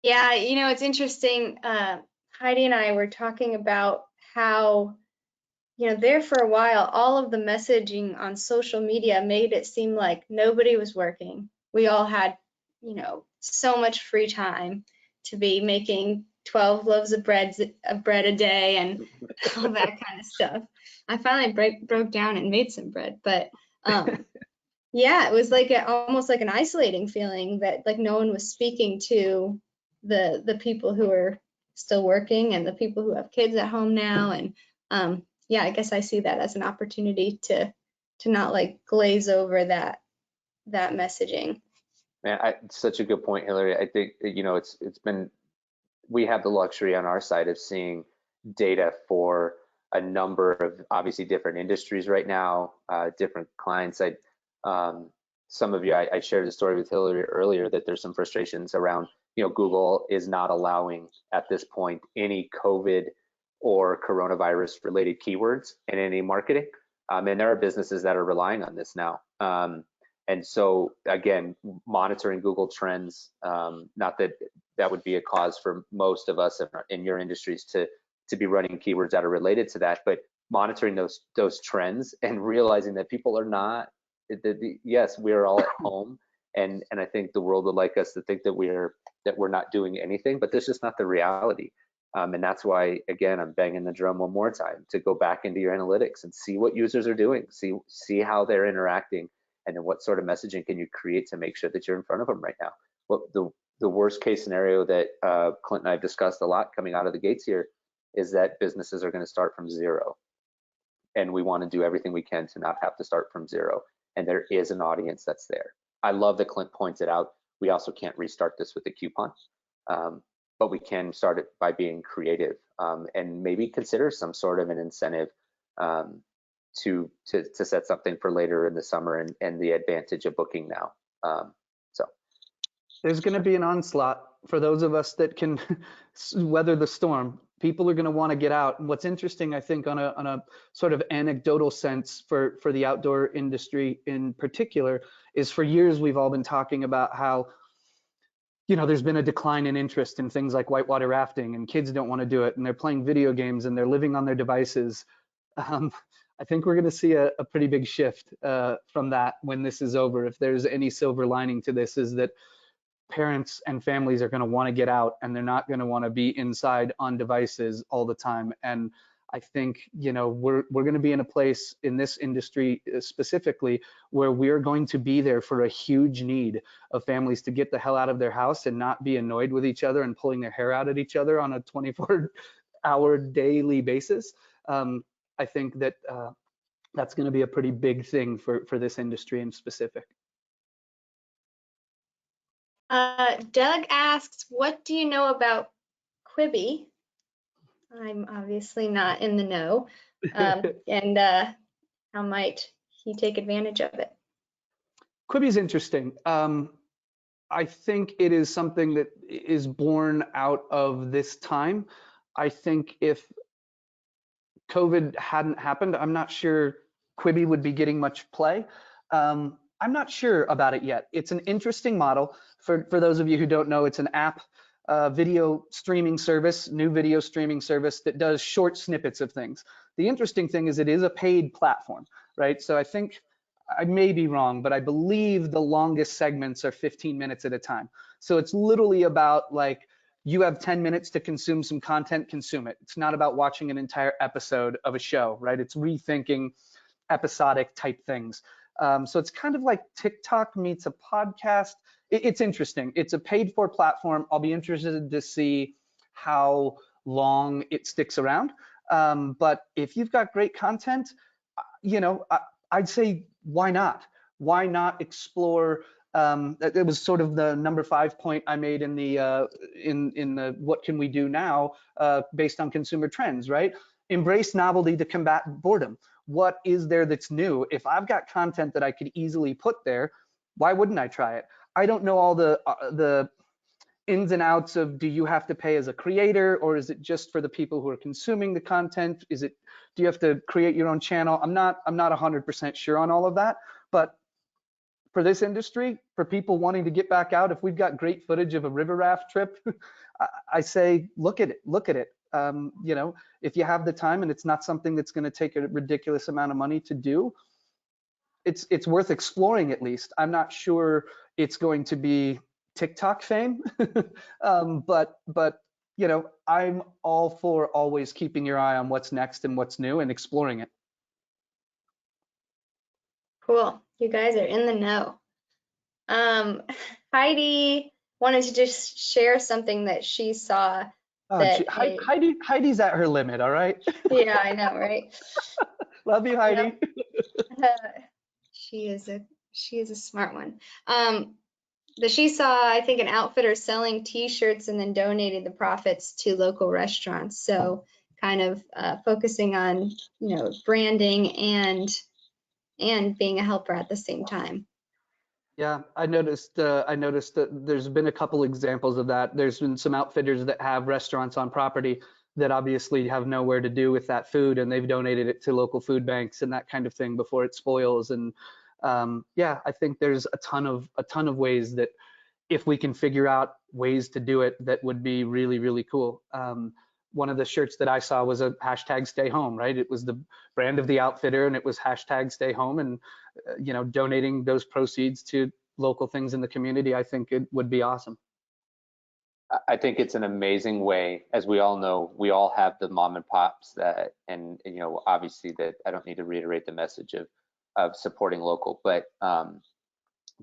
Yeah, you know, it's interesting. Heidi and I were talking about how, you know, there for a while, all of the messaging on social media made it seem like nobody was working. We all had, you know, so much free time to be making 12 loaves of bread a day and all that kind of stuff. I finally broke down and made some bread, but yeah, it was like almost like an isolating feeling that like no one was speaking to the people who are still working and the people who have kids at home now. And yeah, I guess I see that as an opportunity to not like glaze over that messaging. Man, such a good point, Hillary. I think, you know, we have the luxury on our side of seeing data for a number of obviously different industries right now, different clients. Some of you, I shared the story with Hillary earlier that there's some frustrations around, you know, Google is not allowing at this point any COVID or coronavirus related keywords in any marketing. And there are businesses that are relying on this now. And so again, monitoring Google Trends, not that would be a cause for most of us in your industries to be running keywords that are related to that, but monitoring those trends and realizing that people are not, yes, we're all at home, and I think the world would like us to think that we're not doing anything, but this is not the reality. And that's why, again, I'm banging the drum one more time to go back into your analytics and see what users are doing, see how they're interacting, and then what sort of messaging can you create to make sure that you're in front of them right now. What the worst case scenario that Klint and I have discussed a lot coming out of the gates here is that businesses are going to start from zero, and we want to do everything we can to not have to start from zero. And there is an audience that's there. I love that Klint points it out. We also can't restart this with a coupon, but we can start it by being creative, and maybe consider some sort of an incentive to set something for later in the summer and the advantage of booking now. So there's going to be an onslaught for those of us that can weather the storm. People are going to want to get out. And what's interesting, I think, on a sort of anecdotal sense for the outdoor industry in particular, is for years we've all been talking about how, you know, there's been a decline in interest in things like whitewater rafting, and kids don't want to do it, and they're playing video games and they're living on their devices. I think we're going to see a pretty big shift from that when this is over. If there's any silver lining to this, is that parents and families are going to want to get out, and they're not going to want to be inside on devices all the time. And I think, we're going to be in a place in this industry specifically where we're going to be there for a huge need of families to get the hell out of their house and not be annoyed with each other and pulling their hair out at each other on a 24-hour daily basis. I think that that's going to be a pretty big thing for this industry in specific. Doug asks, what do you know about Quibi? I'm obviously not in the know. And how might he take advantage of it? Quibi is interesting. I think it is something that is born out of this time. I think if COVID hadn't happened, I'm not sure Quibi would be getting much play. I'm not sure about it yet. It's an interesting model. For those of you who don't know, it's an app video streaming service, new video streaming service that does short snippets of things. The interesting thing is it is a paid platform, right? So I think, I may be wrong, but I believe the longest segments are 15 minutes at a time. So it's literally about like, you have 10 minutes to consume some content, consume it. It's not about watching an entire episode of a show, right? It's rethinking episodic type things. So it's kind of like TikTok meets a podcast. It's interesting. It's a paid for platform. I'll be interested to see how long it sticks around. But if you've got great content, I'd say, why not? Why not explore? It was sort of the number 5 point I made in the what can we do now based on consumer trends, right? Embrace novelty to combat boredom. What is there that's new? If I've got content that I could easily put there, why wouldn't I try it? I don't know all the ins and outs of, do you have to pay as a creator, or is it just for the people who are consuming the content? Do you have to create your own channel? I'm not 100% sure on all of that, but for this industry, for people wanting to get back out, if we've got great footage of a river raft trip, I say, look at it. If you have the time and it's not something that's going to take a ridiculous amount of money to do, it's worth exploring at least. I'm not sure it's going to be TikTok fame, but I'm all for always keeping your eye on what's next and what's new and exploring it. Cool. You guys are in the know. Heidi wanted to just share something that she saw. Heidi's at her limit, all right? Yeah, I know, right? Love you, Heidi. She is a smart one. That she saw, I think, an outfitter selling T-shirts and then donated the profits to local restaurants. So kind of focusing on, branding and being a helper at the same time. Yeah, I noticed that there's been a couple examples of that. There's been some outfitters that have restaurants on property that obviously have nowhere to do with that food, and they've donated it to local food banks and that kind of thing before it spoils. And yeah, I think there's a ton of ways that if we can figure out ways to do it, that would be really, really cool. One of the shirts that I saw was a #StayHome, right? It was the brand of the outfitter, and it was #StayHome, and donating those proceeds to local things in the community, I think it would be awesome. I think it's an amazing way. As we all know, we all have the mom and pops that, and obviously that I don't need to reiterate the message of supporting local, but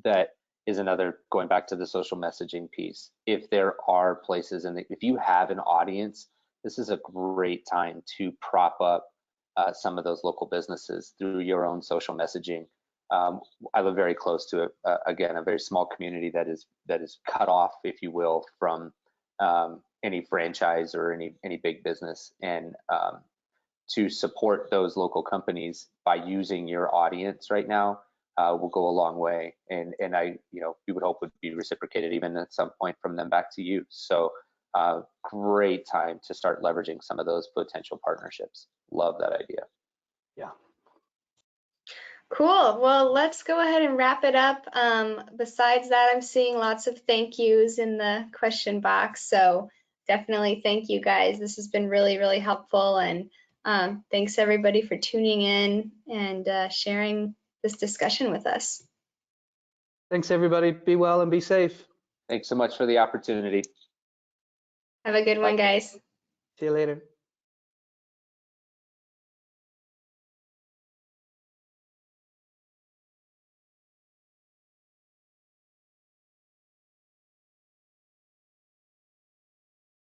that is another, going back to the social messaging piece. If there are places, and if you have an audience, this is a great time to prop up some of those local businesses through your own social messaging. I live very close to again, a very small community that is cut off, if you will, from any franchise or any big business, and to support those local companies by using your audience right now will go a long way, and we would hope would be reciprocated even at some point from them back to you. So great time to start leveraging some of those potential partnerships. Love that idea. Yeah. Cool. Well, let's go ahead and wrap it up. Besides that, I'm seeing lots of thank yous in the question box. So definitely thank you guys. This has been really, really helpful. And thanks everybody for tuning in and sharing this discussion with us. Thanks everybody. Be well and be safe. Thanks so much for the opportunity. Have a good one, guys. See you later.